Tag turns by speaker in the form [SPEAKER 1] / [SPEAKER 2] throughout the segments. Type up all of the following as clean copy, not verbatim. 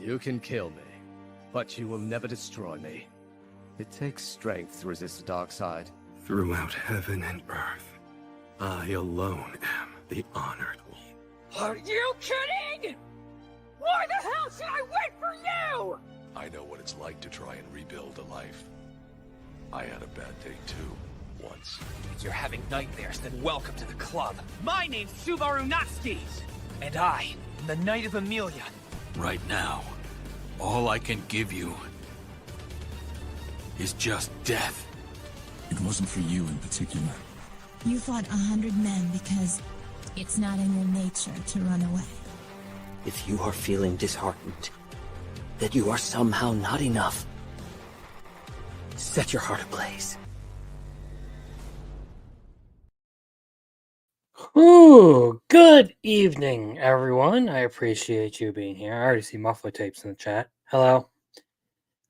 [SPEAKER 1] You can kill me, but you will never destroy me. It takes strength to resist the dark side.
[SPEAKER 2] Throughout heaven and earth, I alone am the honored one.
[SPEAKER 3] Are you kidding? Why the hell should I wait for you?
[SPEAKER 4] I know what it's like to try and rebuild a life. I had a bad day too, once.
[SPEAKER 3] If you're having nightmares, then welcome to the club. My name's Subaru Natsuki, and I am the Knight of Amelia.
[SPEAKER 5] Right now, all I can give you is just death.
[SPEAKER 6] It wasn't for you in particular.
[SPEAKER 7] You fought 100 men because it's not in your nature to run away.
[SPEAKER 8] If you are feeling disheartened, that you are somehow not enough, set your heart ablaze.
[SPEAKER 9] Ooh, good evening, everyone. I appreciate you being here. I already see muffler tapes in the chat. Hello.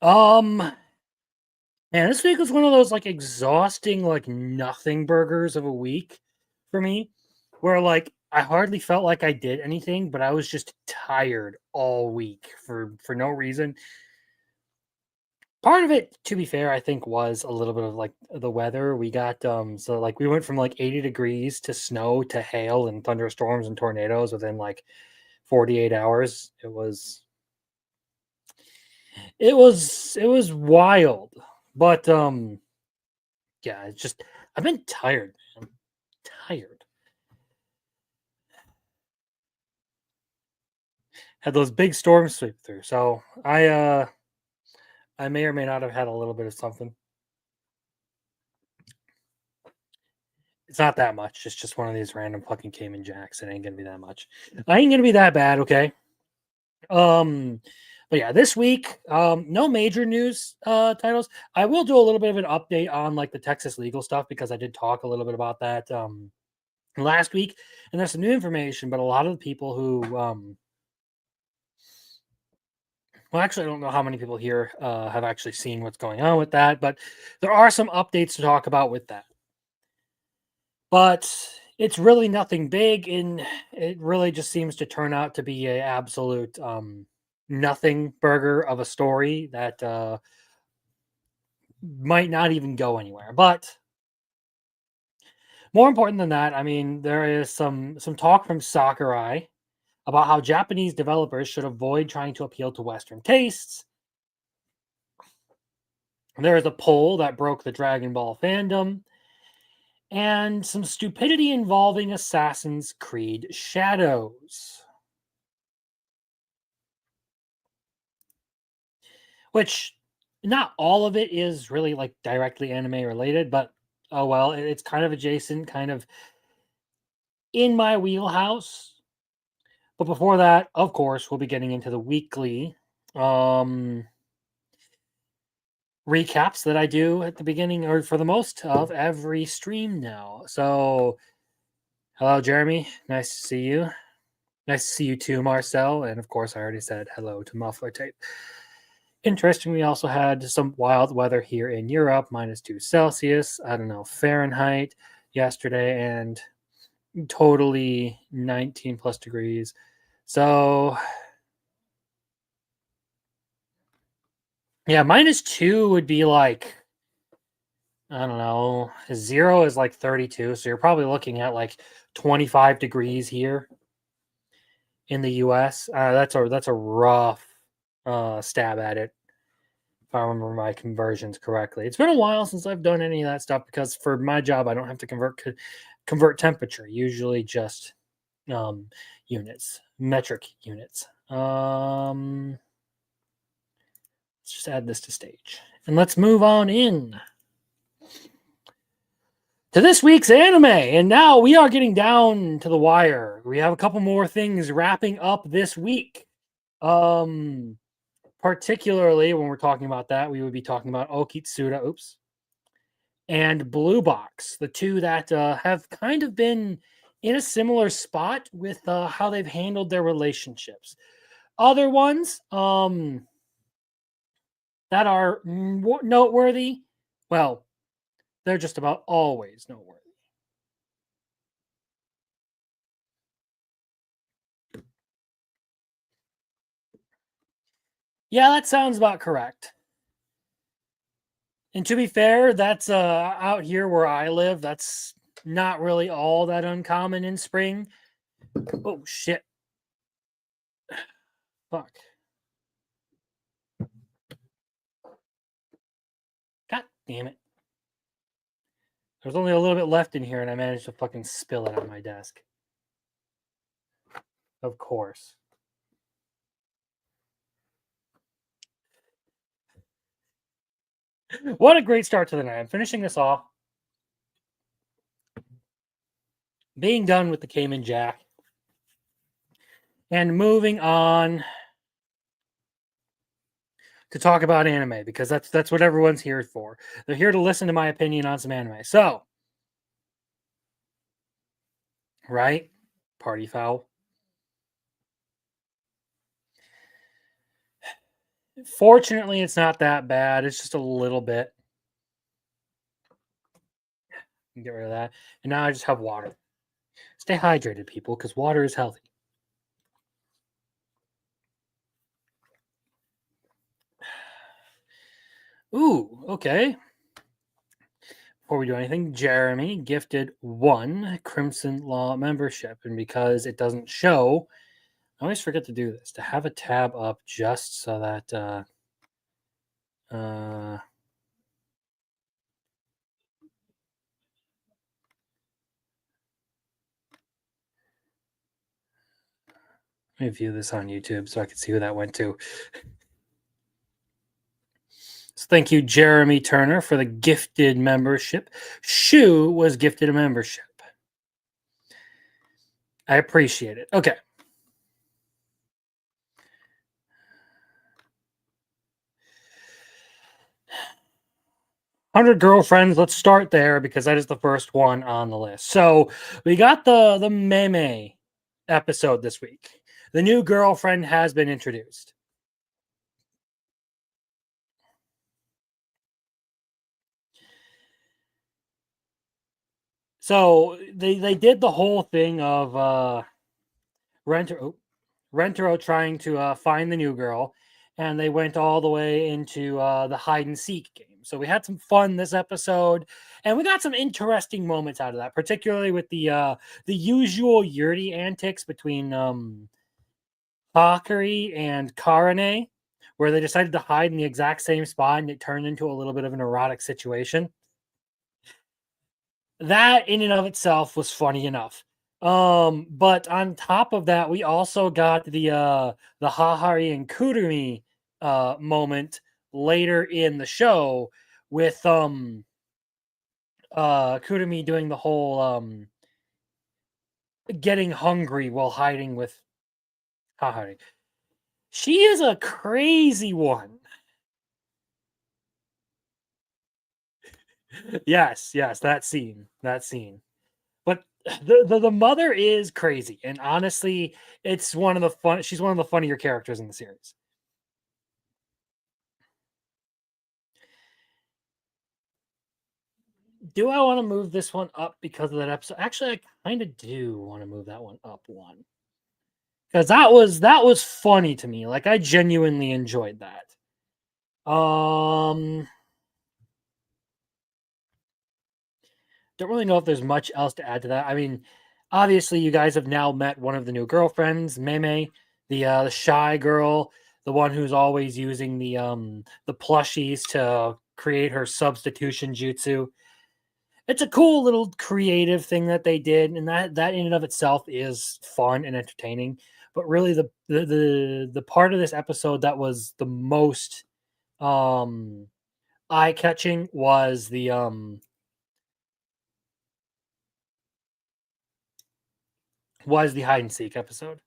[SPEAKER 9] Man, this week was one of those like exhausting, like nothing burgers of a week for me, where like I hardly felt like I did anything, but I was just tired all week for no reason. Part of it, to be fair, I think was a little bit of like the weather. We got so like we went from like 80 degrees to snow to hail and thunderstorms and tornadoes within like 48 hours. It was wild. But yeah, it's just I've been tired, man. Tired. Had those big storms sweep through. So I may or may not have had a little bit of something. It's not that much. It's just one of these random fucking Cayman Jacks. It ain't gonna be that much. I ain't gonna be that bad, okay? But yeah, this week, no major news titles. I will do a little bit of an update on like the Texas legal stuff because I did talk a little bit about that last week, and there's some new information. But a lot of the people who, well, actually, I don't know how many people here have actually seen what's going on with that, but there are some updates to talk about with that. But it's really nothing big, and it really just seems to turn out to be an absolute nothing burger of a story that might not even go anywhere. But more important than that, I mean, there is some talk from Sakurai about how Japanese developers should avoid trying to appeal to Western tastes. There is a poll that broke the Dragon Ball fandom, and some stupidity involving Assassin's Creed Shadows. Which, not all of it is really like directly anime related, but oh well, it's kind of adjacent, kind of in my wheelhouse. But before that, of course, we'll be getting into the weekly recaps that I do at the beginning or for the most of every stream now. So, hello, Jeremy. Nice to see you. Nice to see you too, Marcel. And of course, I already said hello to Muffler Tape. Interesting, we also had some wild weather here in Europe, -2 Celsius, I don't know, Fahrenheit yesterday, and totally 19 plus degrees. So, yeah, -2 would be like, I don't know, 0 is like 32. So you're probably looking at like 25 degrees here in the US. That's a rough stab at it, if I remember my conversions correctly. It's been a while since I've done any of that stuff because for my job, I don't have to convert temperature, usually just units, metric units. Let's just add this to stage. And let's move on in to this week's anime. And now we are getting down to the wire. We have a couple more things wrapping up this week. Particularly when we're talking about that, we would be talking about Okitsuda, and Blue Box, the two that have kind of been in a similar spot with how they've handled their relationships. Other ones that are noteworthy, well, they're just about always noteworthy. Yeah, that sounds about correct. And to be fair, that's out here where I live. That's not really all that uncommon in spring. Oh shit! Fuck! God damn it! There's only a little bit left in here, and I managed to fucking spill it on my desk. Of course. What a great start to the night. I'm finishing this off. Being done with the Cayman Jack. And moving on to talk about anime, because that's what everyone's here for. They're here to listen to my opinion on some anime. So, right? Party foul. Fortunately, it's not that bad. It's just a little bit. Get rid of that. And now I just have water. Stay hydrated, people, because water is healthy. Ooh, okay. Before we do anything, Jeremy gifted 1 Crimson Law membership. And because it doesn't show, I always forget to do this, to have a tab up just so that let me view this on YouTube so I can see who that went to. So thank you, Jeremy Turner, for the gifted membership. Shu was gifted a membership. I appreciate it. Okay. "100 Girlfriends," let's start there because that is the first one on the list. So we got the meme episode this week. The new girlfriend has been introduced. So they did the whole thing of Rentaro trying to find the new girl, and they went all the way into the hide and seek game. So we had some fun this episode, and we got some interesting moments out of that, particularly with the usual Yurdi antics between Hakari and Karane, where they decided to hide in the exact same spot, and it turned into a little bit of an erotic situation. That in and of itself was funny enough. But on top of that, we also got the Hahari and Kurumi moment later in the show with Kurumi doing the whole getting hungry while hiding with Hahari. She is a crazy one. Yes, that scene. But the mother is crazy, and honestly, it's one of the fun. She's one of the funnier characters in the series. Do I want to move this one up because of that episode? Actually, I kind of do want to move that one up one because that was funny to me. Like I genuinely enjoyed that. Don't really know if there's much else to add to that. I mean, obviously, you guys have now met one of the new girlfriends, Meme, the shy girl, the one who's always using the plushies to create her substitution jutsu. It's a cool little creative thing that they did, and that in and of itself is fun and entertaining. But really, the part of this episode that was the most eye catching was the hide and seek episode.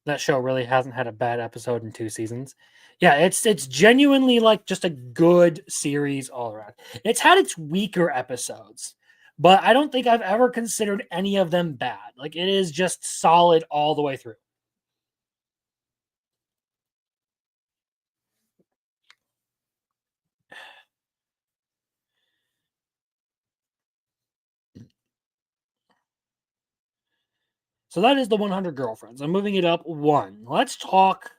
[SPEAKER 9] That show really hasn't had a bad episode in 2 seasons. Yeah, it's genuinely like just a good series all around. It's had its weaker episodes, but I don't think I've ever considered any of them bad. Like it is just solid all the way through. So that is the 100 Girlfriends. I'm moving it up 1. Let's talk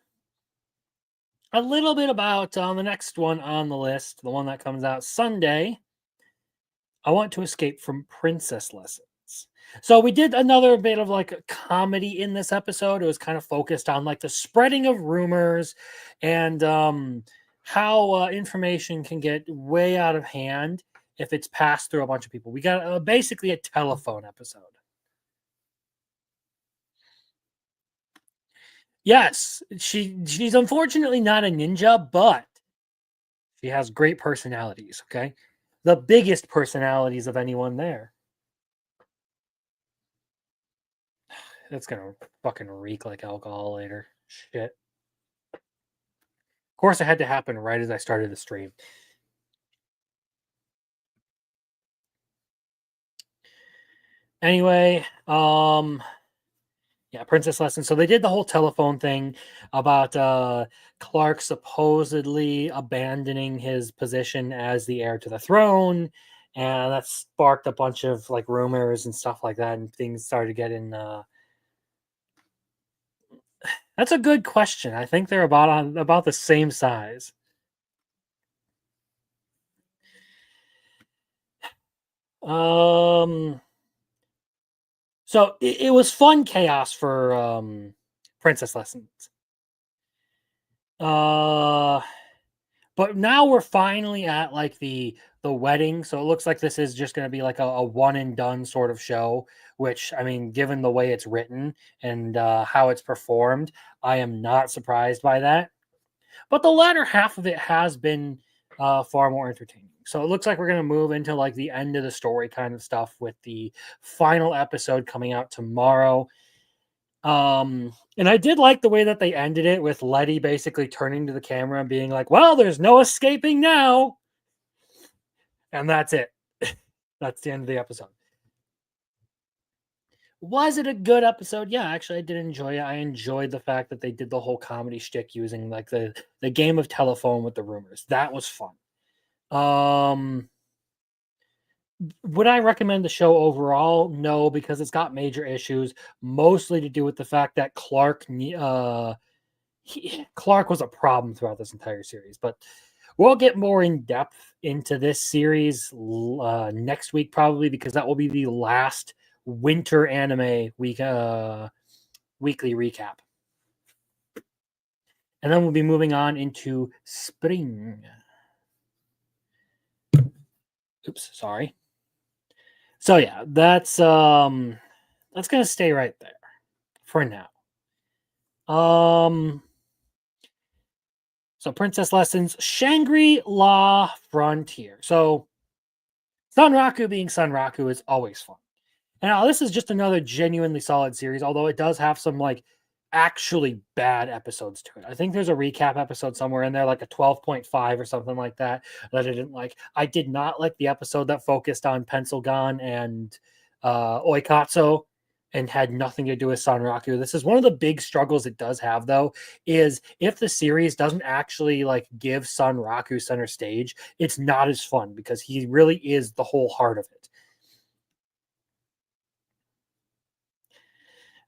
[SPEAKER 9] a little bit about the next one on the list, the one that comes out Sunday. I want to escape from princess lessons. So we did another bit of like a comedy in this episode. It was kind of focused on like the spreading of rumors and how information can get way out of hand if it's passed through a bunch of people. We got basically a telephone episode. Yes, she's unfortunately not a ninja, but she has great personalities, okay? The biggest personalities of anyone there. It's gonna fucking reek like alcohol later. Shit. Of course, it had to happen right as I started the stream. Anyway, yeah, Princess Lesson. So they did the whole telephone thing about Clark supposedly abandoning his position as the heir to the throne, and that sparked a bunch of like rumors and stuff like that, and things started getting. That's a good question. I think they're about the same size. So it was fun chaos for Princess Lessons. But now we're finally at like the wedding, so it looks like this is just going to be like a one and done sort of show. Which, I mean, given the way it's written and how it's performed, I am not surprised by that. But the latter half of it has been far more entertaining. So it looks like we're going to move into like the end of the story kind of stuff with the final episode coming out tomorrow. And I did like the way that they ended it with Letty basically turning to the camera and being like, well, there's no escaping now. And that's it. That's the end of the episode. Was it a good episode? Yeah, actually, I did enjoy it. I enjoyed the fact that they did the whole comedy shtick using like the game of telephone with the rumors. That was fun. Would I recommend the show overall? No, because it's got major issues, mostly to do with the fact that Clark was a problem throughout this entire series. But we'll get more in depth into this series next week, probably, because that will be the last winter anime week weekly recap. And then we'll be moving on into spring. Oops, sorry. So yeah, that's gonna stay right there for now. So Princess Lessons, Shangri-La Frontier. So Sunraku being Sunraku is always fun. And now this is just another genuinely solid series, although it does have some like actually bad episodes to it. I think there's a recap episode somewhere in there, like a 12.5 or something like that I didn't like. I did not like the episode that focused on Pencilgon and Oikatsu and had nothing to do with Sanraku. This is one of the big struggles it does have, though, is if the series doesn't actually like give Sanraku center stage, it's not as fun because he really is the whole heart of it.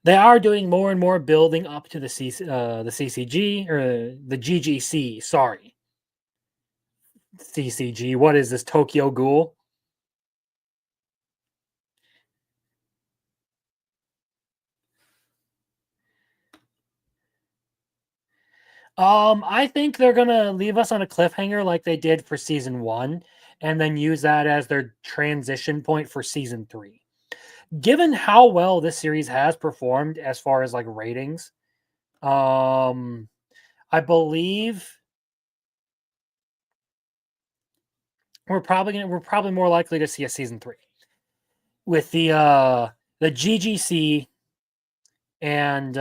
[SPEAKER 9] They are doing more and more building up to the CCG or the GGC. Sorry, CCG. What is this, Tokyo Ghoul? I think they're gonna leave us on a cliffhanger like they did for season 1, and then use that as their transition point for season 3. Given how well this series has performed as far as like ratings, I believe we're probably more likely to see a season 3 with the GGC and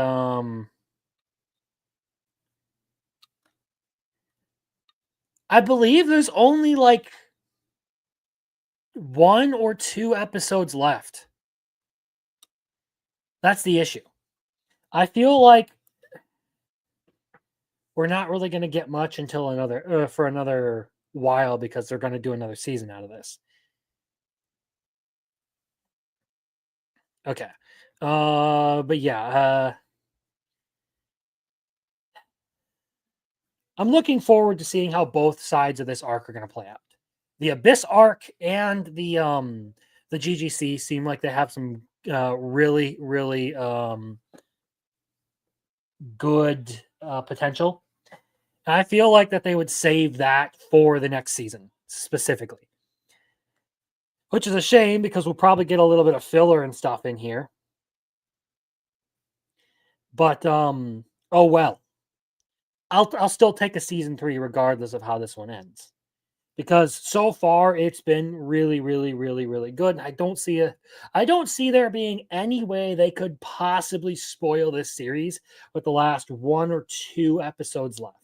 [SPEAKER 9] I believe there's only like 1 or 2 episodes left. That's the issue. I feel like we're not really going to get much until for another while because they're going to do another season out of this. Okay. But yeah, I'm looking forward to seeing how both sides of this arc are going to play out. The Abyss arc and the GGC seem like they have some really good potential. And I feel like that they would save that for the next season specifically, which is a shame because we'll probably get a little bit of filler and stuff in here. But oh well. I'll still take a season 3 regardless of how this one ends. Because so far it's been really good. And I don't see there being any way they could possibly spoil this series with the last 1 or 2 episodes left.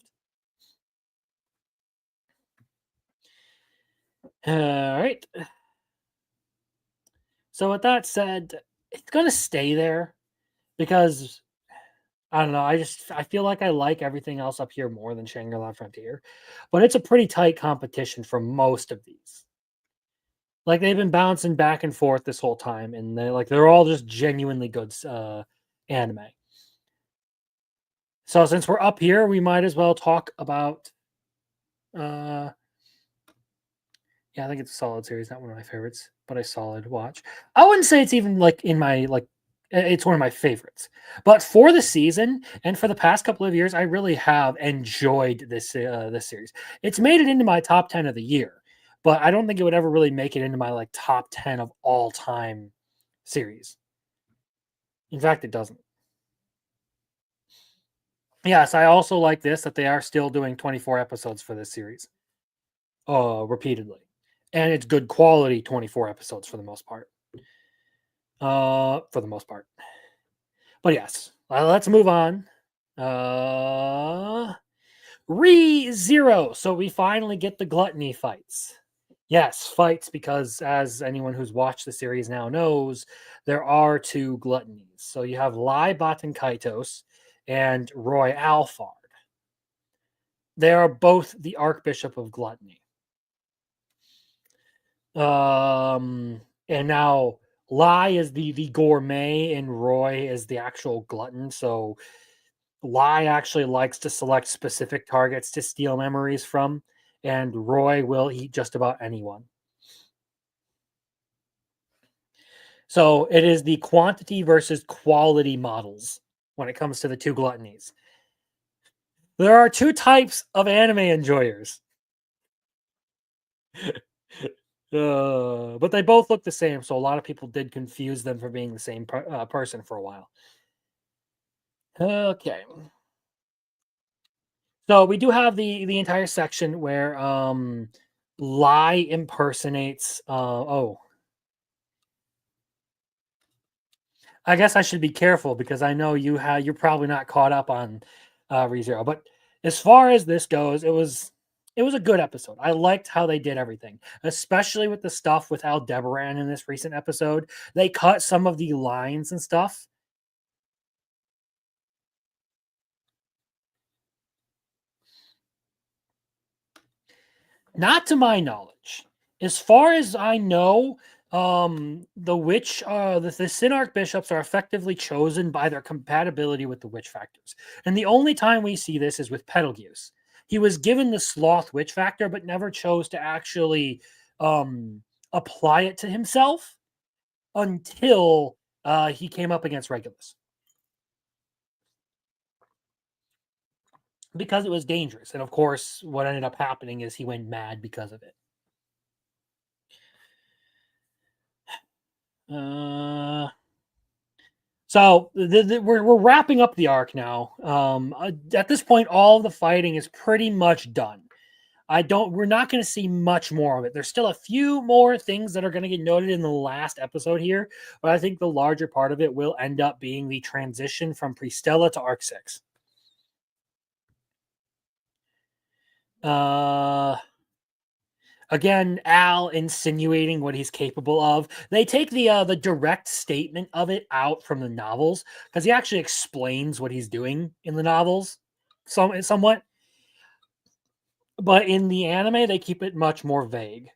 [SPEAKER 9] All right. So with that said, it's going to stay there because I don't know. I feel like I like everything else up here more than Shangri-La Frontier, but it's a pretty tight competition for most of these. Like they've been bouncing back and forth this whole time, and they're all just genuinely good anime. So since we're up here, we might as well talk about. Yeah, I think it's a solid series. Not one of my favorites, but a solid watch. I wouldn't say it's even like in my it's one of my favorites. But for the season and for the past couple of years, I really have enjoyed this this series. It's made it into my top 10 of the year, but I don't think it would ever really make it into my top 10 of all time series. In fact, it doesn't. Yes, I also like this that they are still doing 24 episodes for this series. Repeatedly. And it's good quality 24 episodes for the most part. But yes, let's move on. Re-Zero. So we finally get the gluttony fights. Yes, fights, because as anyone who's watched the series now knows, there are 2 gluttonies. So you have Lai Batan Kaitos and Roy Alphard. They are both the Archbishop of Gluttony. And now Lai is the gourmet and Roy is the actual glutton. So Lai actually likes to select specific targets to steal memories from, and Roy will eat just about anyone. So it is the quantity versus quality models when it comes to the 2 gluttonies. There are 2 types of anime enjoyers. But they both look the same, so a lot of people did confuse them for being the same person for a while. Okay. So we do have the entire section where Lai impersonates I guess I should be careful because I know you're probably not caught up on ReZero, but as far as this goes, it was a good episode. I liked how they did everything, especially with the stuff with Aldebaran in this recent episode. They cut some of the lines and stuff. Not to my knowledge. As far as I know, the witch, the Sin Archbishops are effectively chosen by their compatibility with the witch factors. And the only time we see this is with Betelgeuse. He was given the sloth witch factor, but never chose to actually apply it to himself until he came up against Regulus. Because it was dangerous. And of course, what ended up happening is he went mad because of it. So we're wrapping up the arc now. At this point, all the fighting is pretty much done. We're not going to see much more of it. There's still a few more things that are going to get noted in the last episode here, but I think the larger part of it will end up being the transition from Pristella to Arc 6. Again, Al insinuating what he's capable of. They take the direct statement of it out from the novels because he actually explains what he's doing in the novels, somewhat. But in the anime, they keep it much more vague.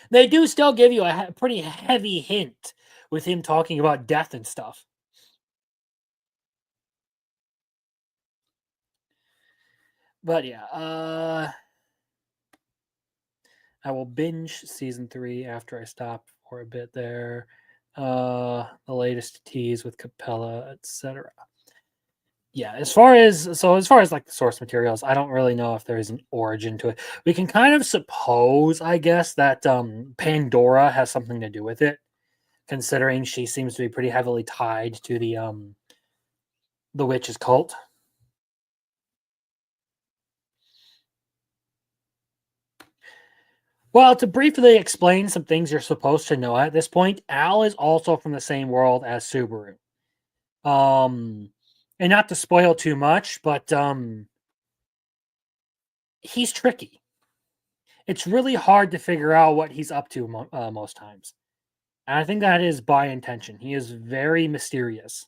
[SPEAKER 9] They do still give you a pretty heavy hint with him talking about death and stuff. But yeah, I will binge season 3 after I stop for a bit there. The latest tease with Capella, etc. Yeah, as far as like the source materials, I don't really know if there's an origin to it. We can kind of suppose, I guess, that Pandora has something to do with it, considering she seems to be pretty heavily tied to the witch's cult. Well, to briefly explain some things you're supposed to know at this point, Al is also from the same world as Subaru. And not to spoil too much, but he's tricky. It's really hard to figure out what he's up to most times. And I think that is by intention. He is very mysterious.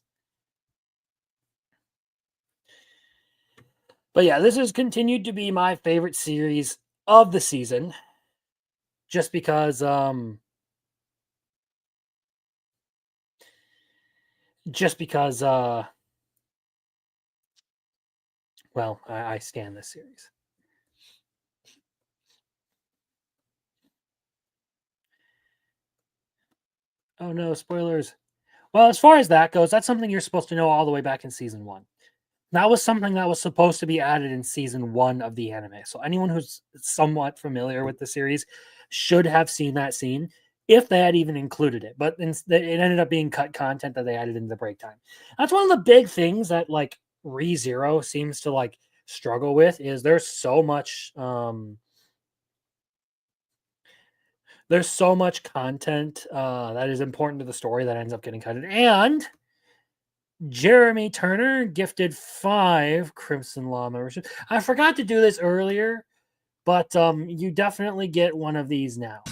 [SPEAKER 9] But yeah, this has continued to be my favorite series of the season. Just because well, I stand this series. Oh no, spoilers. Well, as far as that goes, that's something you're supposed to know all the way back in season 1. That was something that was supposed to be added in season 1 of the anime. So anyone who's somewhat familiar with the series should have seen that scene if they had even included it. But it ended up being cut content that they added in the break time. That's one of the big things that like ReZero seems to like struggle with is there's so much content that is important to the story that ends up getting cut. And Jeremy Turner gifted 5 Crimson Law memberships. I forgot to do this earlier, but you definitely get one of these now.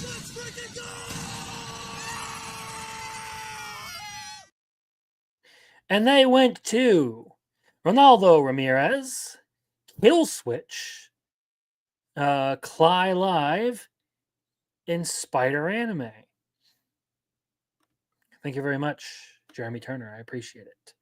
[SPEAKER 9] And they went to Ronaldo Ramirez, Killswitch, Cly Live, and Spider Anime. Thank you very much, Jeremy Turner. I appreciate it.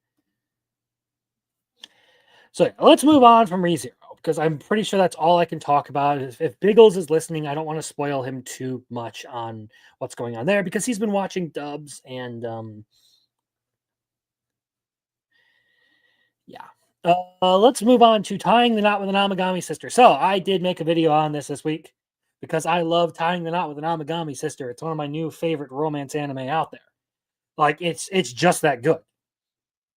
[SPEAKER 9] So yeah, let's move on from ReZero because I'm pretty sure that's all I can talk about. If Biggles is listening, I don't want to spoil him too much on what's going on there because he's been watching dubs and yeah. Let's move on to tying the knot with an Amagami sister. So I did make a video on this week because I love tying the knot with an Amagami sister. It's one of my new favorite romance anime out there. Like it's just that good.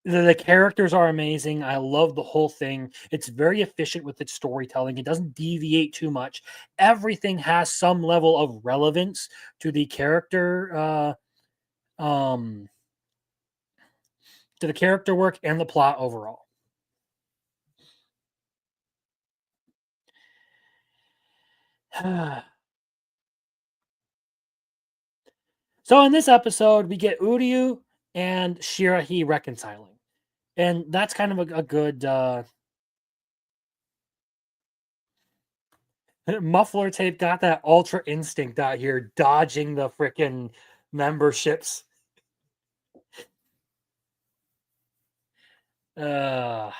[SPEAKER 9] The characters are amazing. I love the whole thing. It's very efficient with its storytelling. It doesn't deviate too much. Everything has some level of relevance to the character, to the character work and the plot overall. So in this episode, we get Uryu and Shirahi reconciling. And that's kind of a good muffler tape got that ultra instinct out here, dodging the freaking memberships. Uh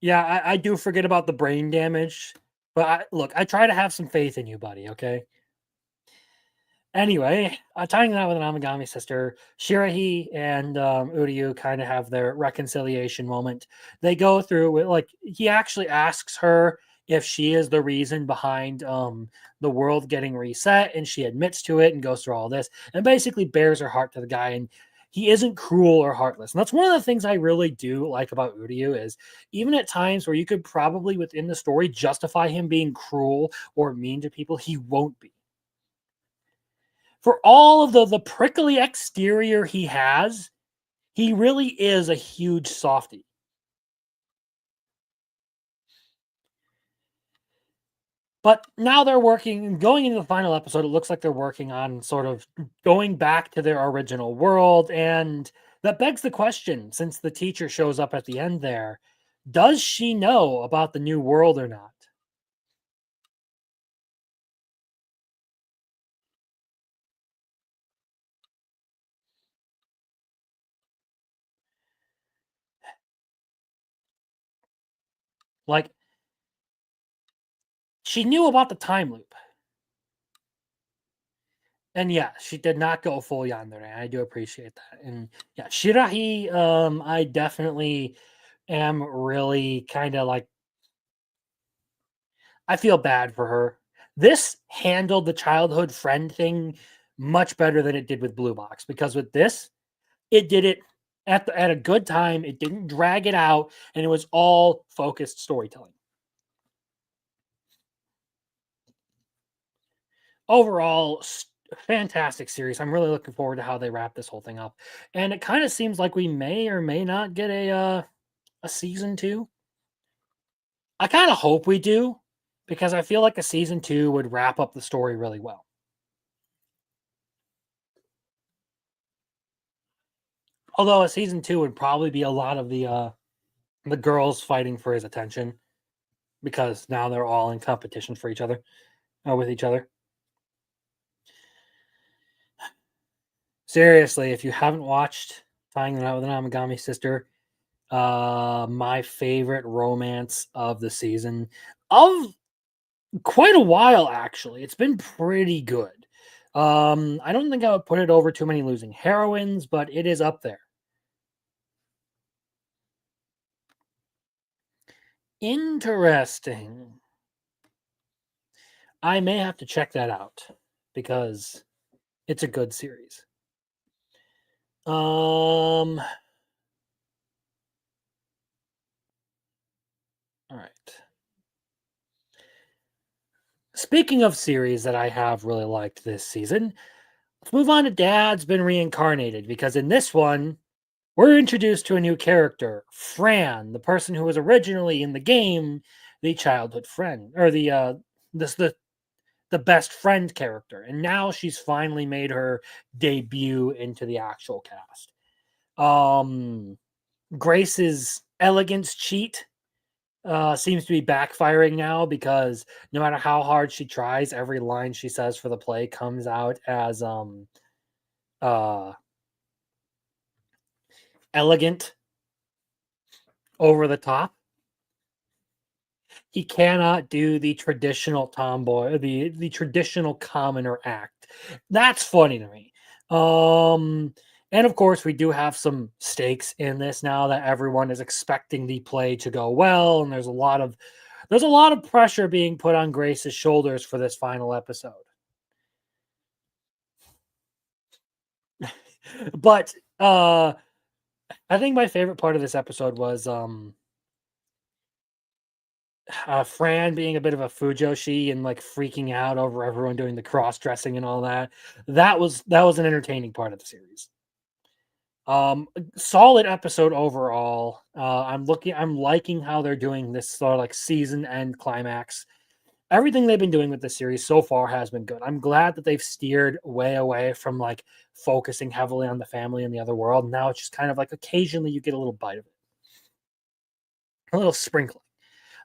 [SPEAKER 9] Yeah, I do forget about the brain damage, but look, I try to have some faith in you, buddy. Okay. Anyway, tying that with an Amagami sister, Shirahi and Uryu kind of have their reconciliation moment. They go through it, like he actually asks her if she is the reason behind the world getting reset, and she admits to it and goes through all this and basically bears her heart to the guy. And he isn't cruel or heartless. And that's one of the things I really do like about Uryu is even at times where you could probably within the story justify him being cruel or mean to people, he won't be. For all of the prickly exterior he has, he really is a huge softie. But now they're going into the final episode, it looks like they're working on sort of going back to their original world. And that begs the question, since the teacher shows up at the end there, does she know about the new world or not? Like, she knew about the time loop. And yeah, she did not go full yandere. I do appreciate that. And yeah, Shirahi, I definitely am really kind of like, I feel bad for her. This handled the childhood friend thing much better than it did with Blue Box, because with this, it did it at a good time. It didn't drag it out, and it was all focused storytelling. Overall, fantastic series. I'm really looking forward to how they wrap this whole thing up. And it kind of seems like we may or may not get a season 2. I kind of hope we do, because I feel like a season 2 would wrap up the story really well. Although a season 2 would probably be a lot of the girls fighting for his attention, because now they're all in competition for each other, with each other. Seriously, if you haven't watched Tying the Knot with an Amagami Sister, my favorite romance of the season, of quite a while, actually. It's been pretty good. I don't think I would put it over Too Many Losing Heroines, but it is up there. Interesting. I may have to check that out, because it's a good series. All right. Speaking of series that I have really liked this season, let's move on to Dad's Been Reincarnated, because in this one, we're introduced to a new character, Fran, the person who was originally in the game the childhood friend, or the best friend character, and now she's finally made her debut into the actual cast. Grace's elegance cheat seems to be backfiring now, because no matter how hard she tries, every line she says for the play comes out as elegant, over the top. He cannot do the traditional tomboy, the traditional commoner act. That's funny to me. And of course, we do have some stakes in this now that everyone is expecting the play to go well, and there's a lot of pressure being put on Grace's shoulders for this final episode. But I think my favorite part of this episode was Fran being a bit of a fujoshi and like freaking out over everyone doing the cross dressing and all that. That was an entertaining part of the series. Solid episode overall. I'm liking how they're doing this sort of like season end climax. Everything they've been doing with the series so far has been good. I'm glad that they've steered way away from like focusing heavily on the family and the other world. Now it's just kind of like occasionally you get a little bite of it, a little sprinkling.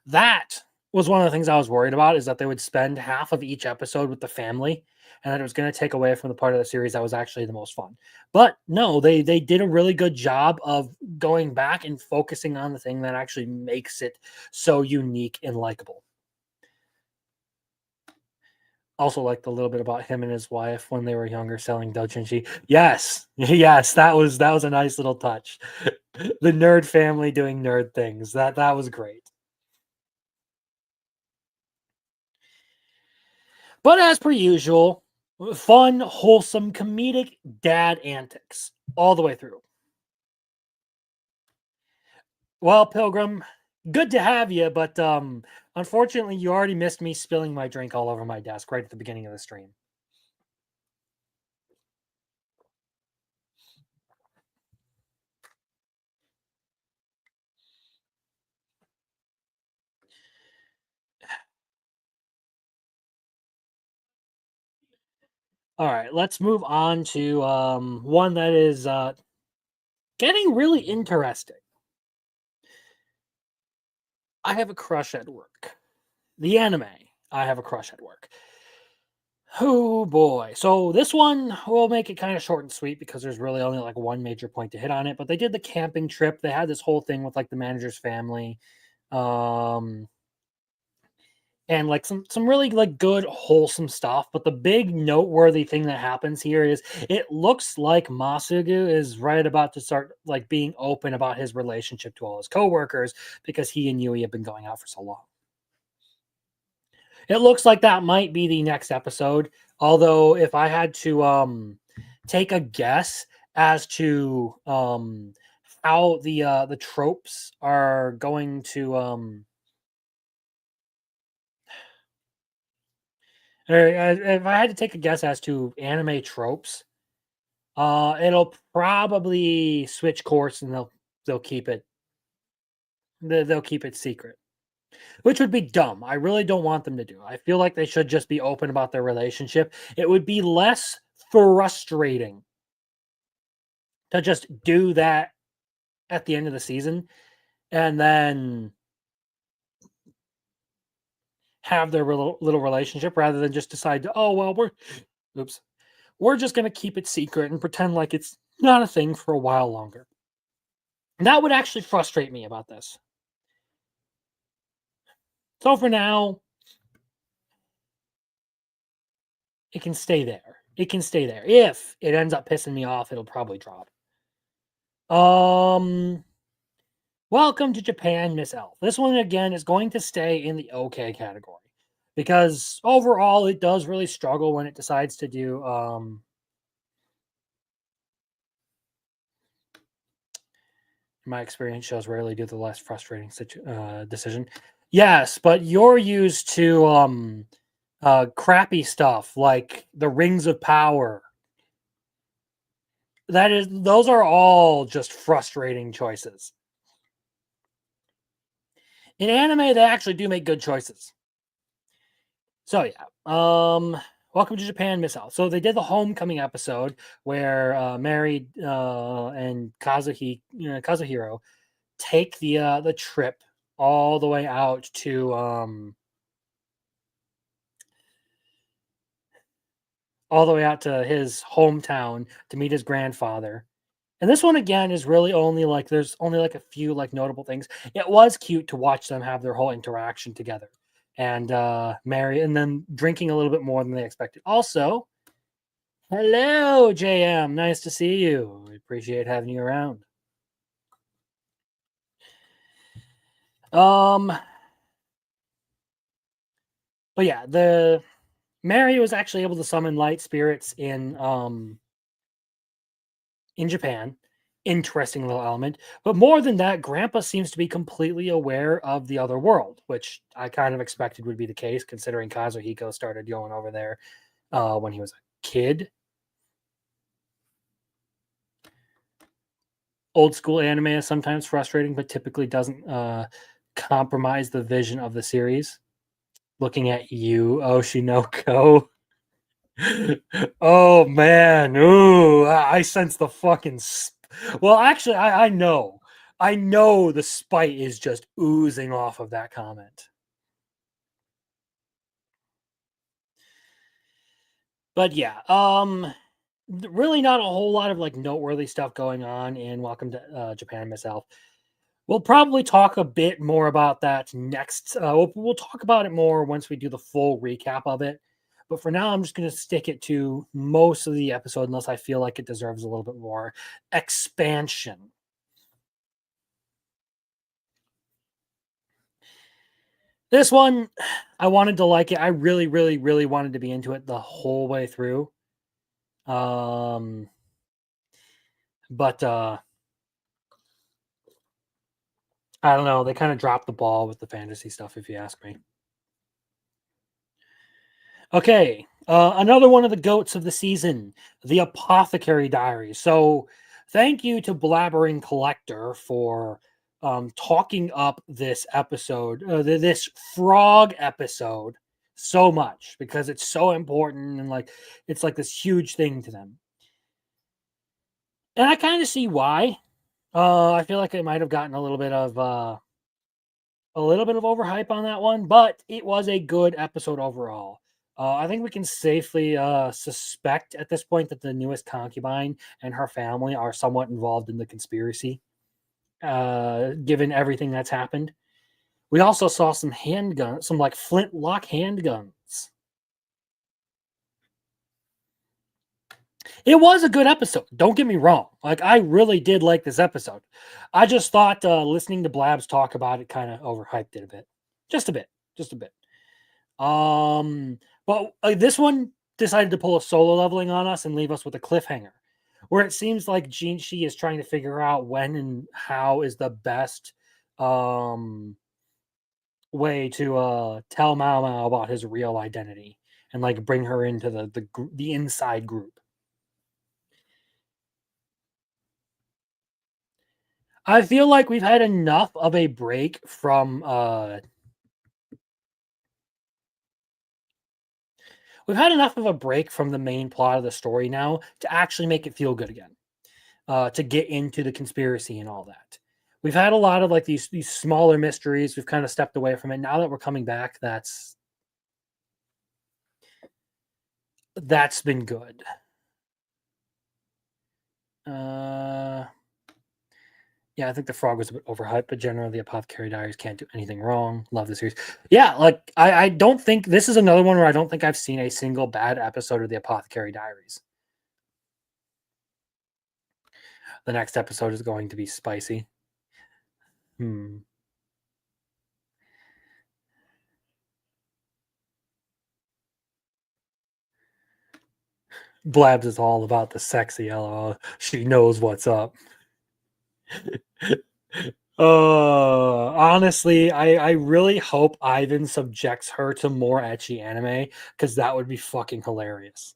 [SPEAKER 9] That was one of the things I was worried about, is that they would spend half of each episode with the family, and that it was going to take away from the part of the series that was actually the most fun. But no, they did a really good job of going back and focusing on the thing that actually makes it so unique and likable. Also liked a little bit about him and his wife when they were younger selling doujinshi. Yes, that was a nice little touch. The nerd family doing nerd things. That was great. But as per usual, fun, wholesome, comedic dad antics all the way through. Well, Pilgrim, good to have you, but unfortunately, you already missed me spilling my drink all over my desk right at the beginning of the stream. All right, let's move on to one that is getting really interesting. I have a crush at work. The anime, I have a crush at work. Oh boy. So this one, we'll make it kind of short and sweet, because there's really only like one major point to hit on it. But they did the camping trip. They had this whole thing with like the manager's family. And like some really like good wholesome stuff. But the big noteworthy thing that happens here is it looks like Masugu is right about to start like being open about his relationship to all his coworkers because he and Yui have been going out for so long. It looks like that might be the next episode. Although if I had to take a guess as to how the tropes are going to if I had to take a guess as to anime tropes, it'll probably switch course and they'll keep it they'll keep it secret, which would be dumb. I really don't want them to do. I feel like they should just be open about their relationship. It would be less frustrating to just do that at the end of the season and then have their little relationship rather than just decide to, oh well, we're just going to keep it secret and pretend like it's not a thing for a while longer. And that would actually frustrate me about this. So for now, it can stay there. It can stay there. If it ends up pissing me off, it'll probably drop. Welcome to Japan, Miss Elf. This one again is going to stay in the okay category because overall it does really struggle when it decides to do my experience shows rarely do the less frustrating decision. Yes, but you're used to crappy stuff like the Rings of Power. Those are all just frustrating choices. In anime, they actually do make good choices. So yeah, welcome to Japan, Miss Elf. So they did the homecoming episode where Mary and Kazuhiro take the trip all the way out to his hometown to meet his grandfather. And this one again is really only like there's only like a few like notable things. It was cute to watch them have their whole interaction together and Mary and then drinking a little bit more than they expected. Also, hello JM, nice to see you. We appreciate having you around. But yeah, the Mary was actually able to summon light spirits in Japan. Interesting little element. But more than that, Grandpa seems to be completely aware of the other world, which I kind of expected would be the case, considering Kazuhiko started going over there when he was a kid. Old school anime is sometimes frustrating, but typically doesn't compromise the vision of the series. Looking at you, Oshinoko. Oh man, ooh, I sense the fucking. Well, actually, I know the spite is just oozing off of that comment. But yeah, really not a whole lot of like noteworthy stuff going on in Welcome to Japan, Miss Elf. We'll probably talk a bit more about that next. We'll talk about it more once we do the full recap of it. But for now, I'm just going to stick it to most of the episode unless I feel like it deserves a little bit more expansion. This one, I wanted to like it. I really, really, really wanted to be into it the whole way through. But I don't know. They kind of dropped the ball with the fantasy stuff, if you ask me. Okay, another one of the goats of the season, the Apothecary Diaries. So, thank you to Blabbering Collector for talking up this episode, this frog episode, so much because it's so important and like it's like this huge thing to them. And I kind of see why. I feel like it might have gotten a little bit of overhype on that one, but it was a good episode overall. I think we can safely suspect at this point that the newest concubine and her family are somewhat involved in the conspiracy, given everything that's happened. We also saw some handguns, some like flintlock handguns. It was a good episode. Don't get me wrong. Like, I really did like this episode. I just thought listening to Blabs talk about it kind of overhyped it a bit. Just a bit. Just a bit. But this one decided to pull a solo leveling on us and leave us with a cliffhanger, where it seems like Jinshi is trying to figure out when and how is the best way to tell Mao Mao about his real identity and like bring her into the inside group. I feel like we've had enough of a break from the main plot of the story now to actually make it feel good again. To get into the conspiracy and all that. We've had a lot of like these smaller mysteries. We've kind of stepped away from it. Now that we're coming back, that's been good. Yeah, I think the frog was a bit overhyped, but generally the Apothecary Diaries can't do anything wrong. Love the series. Yeah, like I don't think this is another one where I don't think I've seen a single bad episode of the Apothecary Diaries. The next episode is going to be spicy. Blabs is all about the sexy LOL. She knows what's up. Honestly, I really hope Ivan subjects her to more ecchi anime, because that would be fucking hilarious.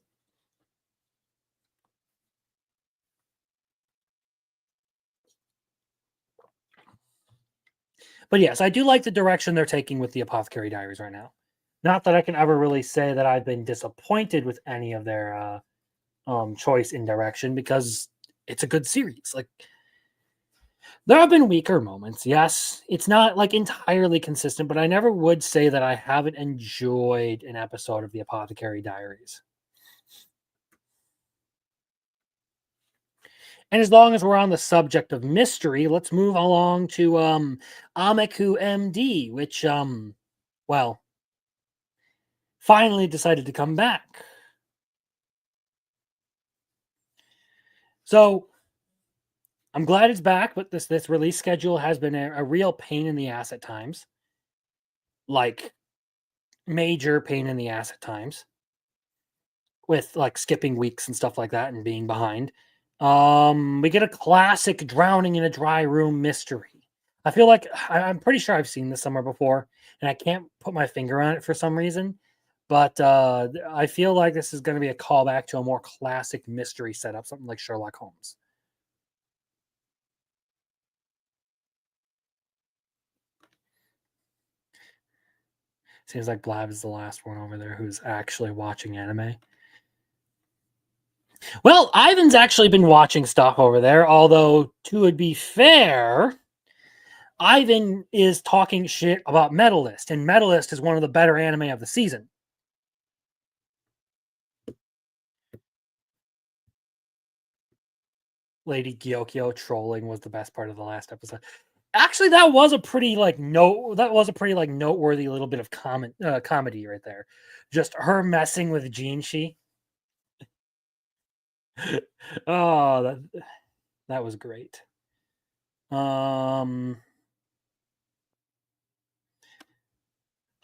[SPEAKER 9] But yes, I do like the direction they're taking with the Apothecary Diaries right now. Not that I can ever really say that I've been disappointed with any of their choice in direction, because it's a good series. Like, there have been weaker moments, yes. It's not like entirely consistent, but I never would say that I haven't enjoyed an episode of the Apothecary Diaries. And as long as we're on the subject of mystery, let's move along to Amiku MD, which well, finally decided to come back. So I'm glad it's back, but this release schedule has been a real pain in the ass at times. Like, major pain in the ass at times. With like skipping weeks and stuff like that and being behind. We get a classic drowning in a dry room mystery. I feel like I'm pretty sure I've seen this somewhere before, and I can't put my finger on it for some reason. But I feel like this is going to be a callback to a more classic mystery setup, something like Sherlock Holmes. Seems like Blab is the last one over there who's actually watching anime. Well, Ivan's actually been watching stuff over there, although, to be fair, Ivan is talking shit about Metalist, and Metalist is one of the better anime of the season. Lady Gyokyo trolling was the best part of the last episode. Actually, that was a pretty noteworthy little bit of comedy right there. Just her messing with Jinshi. Oh, that was great. Hot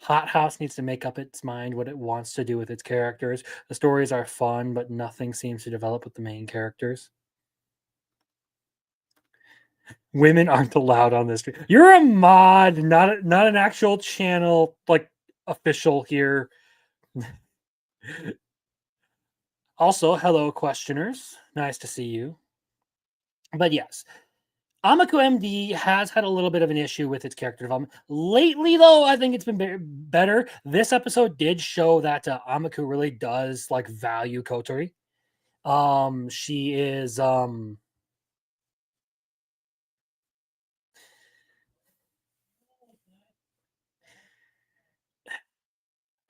[SPEAKER 9] House needs to make up its mind what it wants to do with its characters. The stories are fun, but nothing seems to develop with the main characters. Women aren't allowed on this. You're a mod, not an actual channel, like, official here. Also, hello, questioners. Nice to see you. But yes, Amiku MD has had a little bit of an issue with its character development. Lately, though, I think it's been better. This episode did show that Amiku really does, like, value Kotori. She is...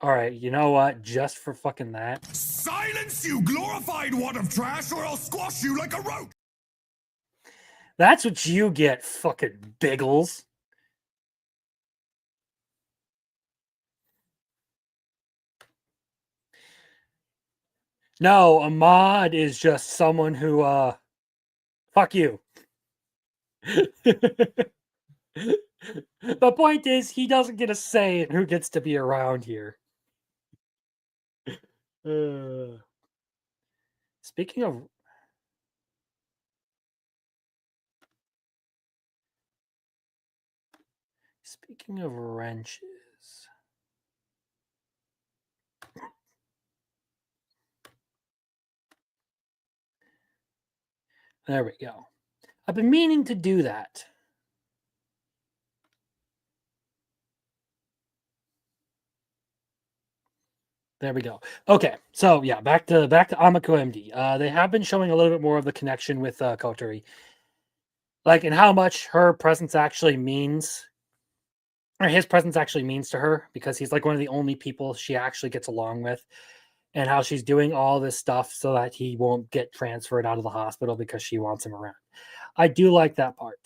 [SPEAKER 9] All right, you know what? Just for fucking that.
[SPEAKER 6] Silence, you glorified wad of trash, or I'll squash you like a roach!
[SPEAKER 9] That's what you get, fucking Biggles. No, a mod is just someone who fuck you. The point is he doesn't get a say in who gets to be around here. Speaking of wrenches. There we go. I've been meaning to do that. There we go. Okay, so yeah, back to Amako MD. They have been showing a little bit more of the connection with Kotori, like, and how much her presence actually means, or his presence actually means to her, because he's like one of the only people she actually gets along with, and how she's doing all this stuff so that he won't get transferred out of the hospital because she wants him around. I do like that part.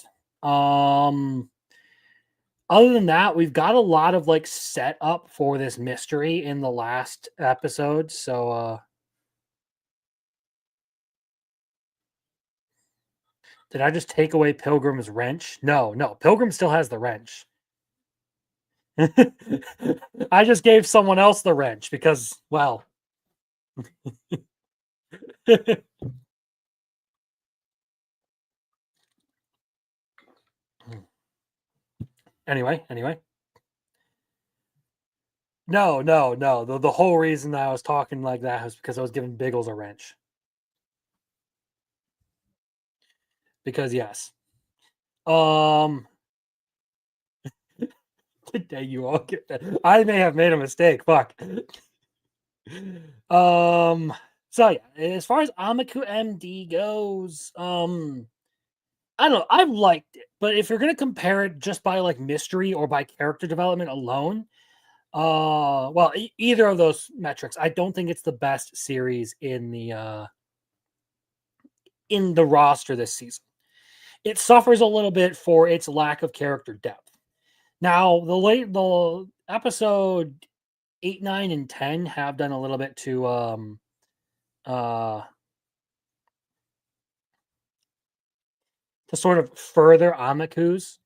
[SPEAKER 9] Other than that, we've got a lot of like setup for this mystery in the last episode. So did I just take away Pilgrim's wrench? No, Pilgrim still has the wrench. I just gave someone else the wrench because, well. Anyway. No. The whole reason I was talking like that was because I was giving Biggles a wrench. Because yes. Today you all get that. I may have made a mistake. Fuck. So yeah, as far as Amaku MD goes, I don't know. I've liked it, but if you're gonna compare it just by like mystery or by character development alone, well, either of those metrics, I don't think it's the best series in the roster this season. It suffers a little bit for its lack of character depth. Now, the episode 8, 9, and 10 have done a little bit to sort of further Amaku's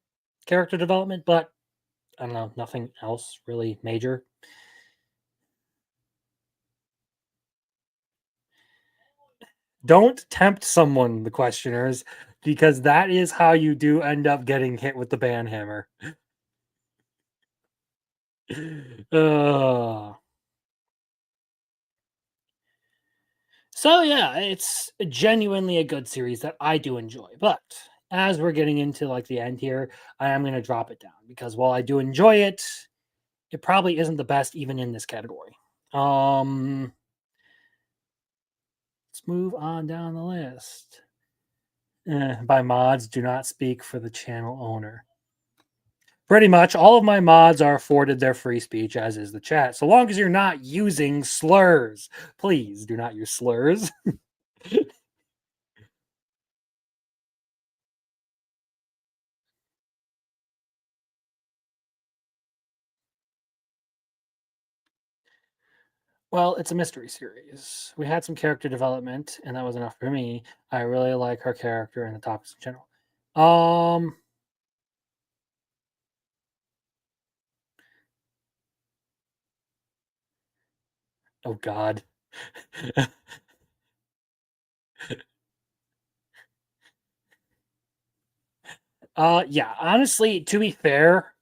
[SPEAKER 9] character development, but I don't know, nothing else really major. Don't tempt someone, the questioners, because that is how you do end up getting hit with the banhammer. So yeah, it's genuinely a good series that I do enjoy. But as we're getting into like the end here, I am going to drop it down because while I do enjoy it, it probably isn't the best even in this category. Let's move on down the list. By mods, do not speak for the channel owner. Pretty much all of my mods are afforded their free speech, as is the chat. So long as you're not using slurs. Please do not use slurs. Well, it's a mystery series. We had some character development, and that was enough for me. I really like her character and the topics in general. Oh God. Yeah, honestly, to be fair,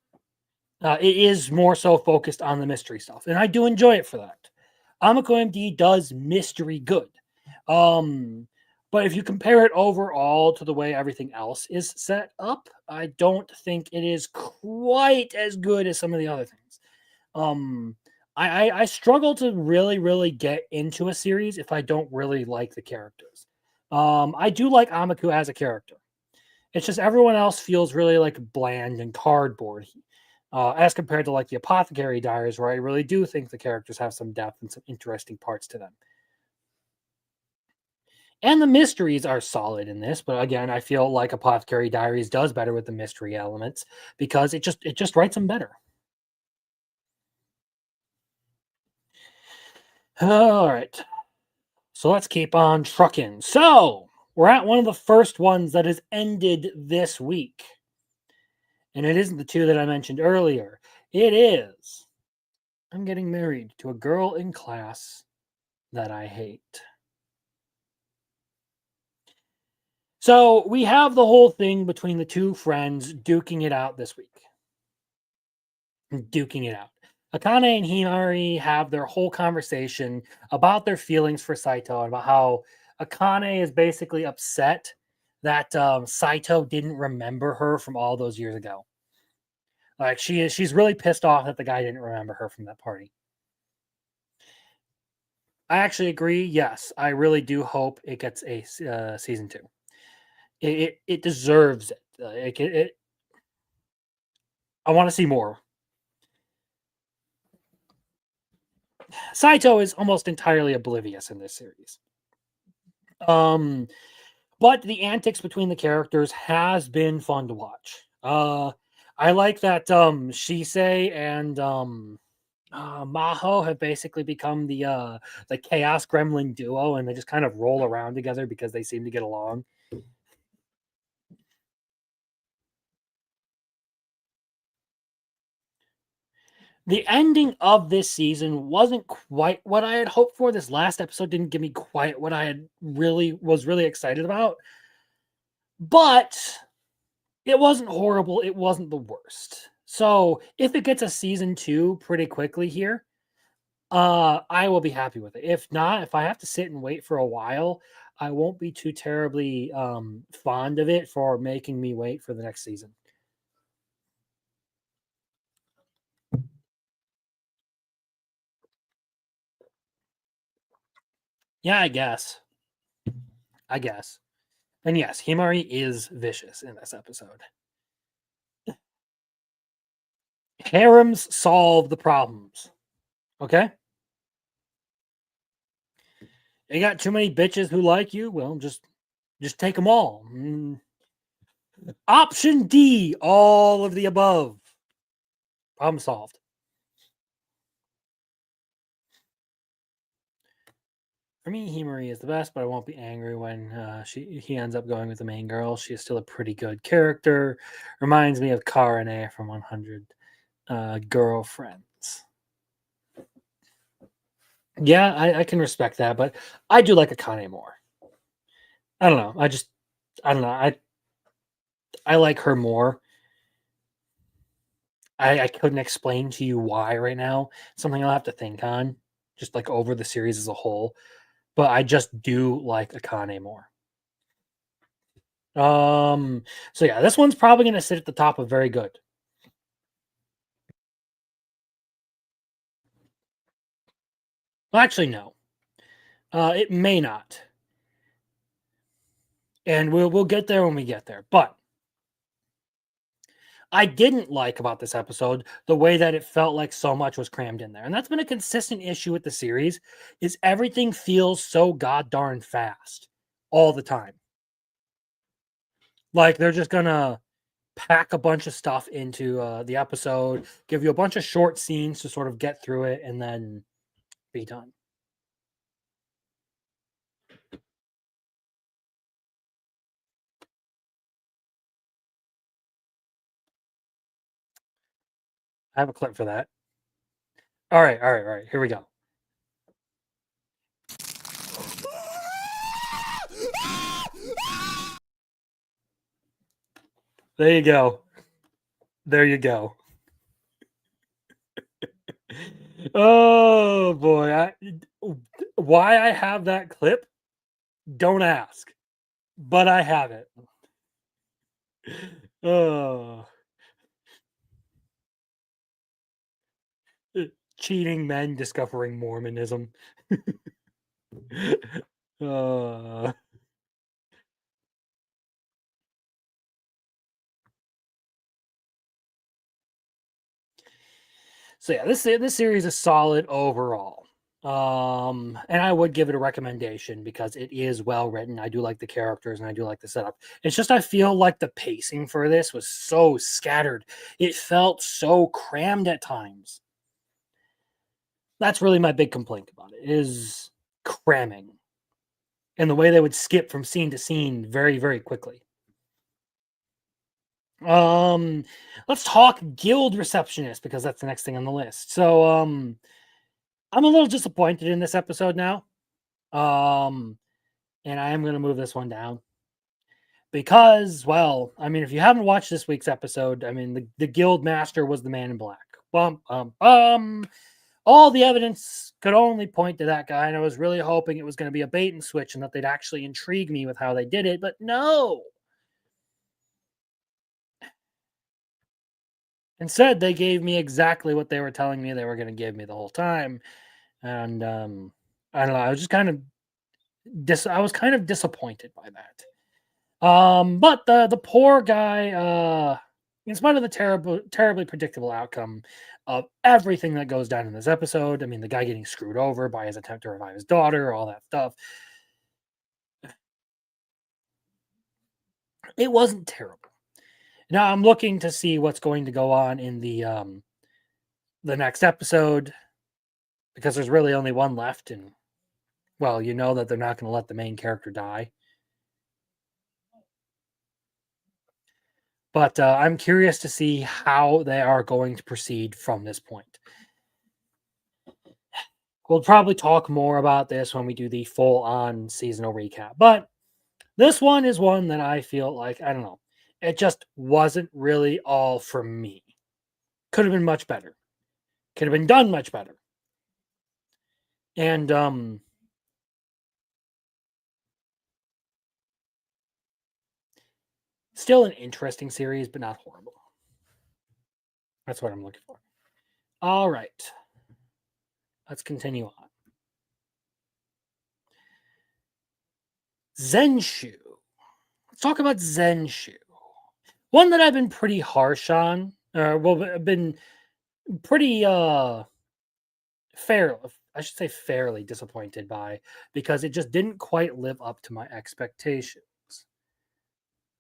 [SPEAKER 9] it is more so focused on the mystery stuff, and I do enjoy it for that. Amako MD does mystery good. But if you compare it overall to the way everything else is set up, I don't think it is quite as good as some of the other things. I struggle to really get into a series if I don't really like the characters. I do like Amaku as a character. It's just everyone else feels really like bland and cardboard, as compared to like the Apothecary Diaries, where I really do think the characters have some depth and some interesting parts to them. And the mysteries are solid in this, but again, I feel like Apothecary Diaries does better with the mystery elements because it just writes them better. All right. So let's keep on trucking. So we're at one of the first ones that has ended this week. And it isn't the two that I mentioned earlier. It is I'm getting married to a girl in class that I hate. So we have the whole thing between the two friends duking it out this week. Duking it out. Akane and Himari have their whole conversation about their feelings for Saito and about how Akane is basically upset that Saito didn't remember her from all those years ago. Like she's really pissed off that the guy didn't remember her from that party. I actually agree. Yes, I really do hope it gets a season 2. It deserves it. I want to see more. Saito is almost entirely oblivious in this series. But the antics between the characters has been fun to watch. I like that Shisei and Maho have basically become the Chaos Gremlin duo, and they just kind of roll around together because they seem to get along. The ending of this season wasn't quite what I had hoped for. This last episode didn't give me quite what I had was really excited about. But it wasn't horrible. It wasn't the worst. So if it gets a season 2 pretty quickly here, I will be happy with it. If not, if I have to sit and wait for a while, I won't be too terribly fond of it for making me wait for the next season. Yeah, I guess. And yes, Himari is vicious in this episode. Harems solve the problems. Okay? You got too many bitches who like you? Well, just take them all. Option D, all of the above. Problem solved. For me, Himari is the best, but I won't be angry when he ends up going with the main girl. She is still a pretty good character. Reminds me of Karane from 100 Girlfriends. Yeah, I can respect that, but I do like Akane more. I don't know. I don't know. I like her more. I couldn't explain to you why right now. Something I'll have to think on, just like over the series as a whole. But I just do like Akane more. So yeah, this one's probably going to sit at the top of very good. Well, actually, no. It may not. And we'll get there when we get there. But I didn't like about this episode the way that it felt like so much was crammed in there. And that's been a consistent issue with the series is everything feels so god darn fast all the time. Like they're just going to pack a bunch of stuff into the episode, give you a bunch of short scenes to sort of get through it, and then be done. I have a clip for that. All right. Here we go. There you go. There you go. Oh boy. Why I have that clip, don't ask. But I have it. Oh. Cheating men discovering Mormonism. uh. So yeah, this series is solid overall. And I would give it a recommendation because it is well written. I do like the characters and I do like the setup. It's just I feel like the pacing for this was so scattered. It felt so crammed at times. That's really my big complaint about it is cramming. and the way they would skip from scene to scene very, very quickly. Let's talk guild receptionist, because that's the next thing on the list. So I'm a little disappointed in this episode now. And I am going to move this one down because, well, I mean, if you haven't watched this week's episode, I mean, the guild master was the man in black. All the evidence could only point to that guy, and I was really hoping it was going to be a bait and switch and that they'd actually intrigue me with how they did it, but no. Instead, they gave me exactly what they were telling me they were going to give me the whole time, and I don't know. I was just kind of disappointed by that. But the poor guy, in spite of the terribly predictable outcome of everything that goes down in this episode, I mean, the guy getting screwed over by his attempt to revive his daughter, all that stuff, it wasn't terrible. Now I'm looking to see what's going to go on in the next episode, because there's really only one left, and well, you know that they're not going to let the main character die. But I'm curious to see how they are going to proceed from this point. We'll probably talk more about this when we do the full-on seasonal recap. But this one is one that I feel like, I don't know, it just wasn't really all for me. Could have been much better. Could have been done much better. And still an interesting series, but not horrible. That's what I'm looking for. All right. Let's continue on. Zenshu. Let's talk about Zenshu. One that I've been pretty harsh on. I've been pretty fairly disappointed by, because it just didn't quite live up to my expectations.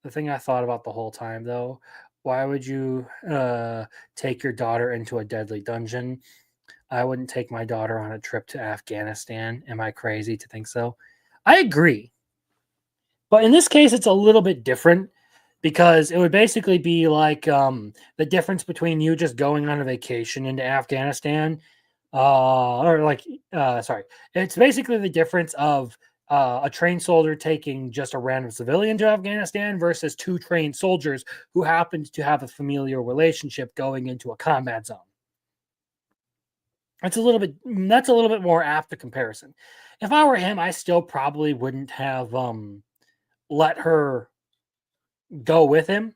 [SPEAKER 9] The thing I thought about the whole time, though, why would you take your daughter into a deadly dungeon? I wouldn't take my daughter on a trip to Afghanistan. Am I crazy to think so? I agree. But in this case, it's a little bit different, because it would basically be like the difference between you just going on a vacation into Afghanistan, it's basically the difference of a trained soldier taking just a random civilian to Afghanistan versus two trained soldiers who happened to have a familial relationship going into a combat zone. That's a little bit more apt a comparison. If I were him, I still probably wouldn't have let her go with him.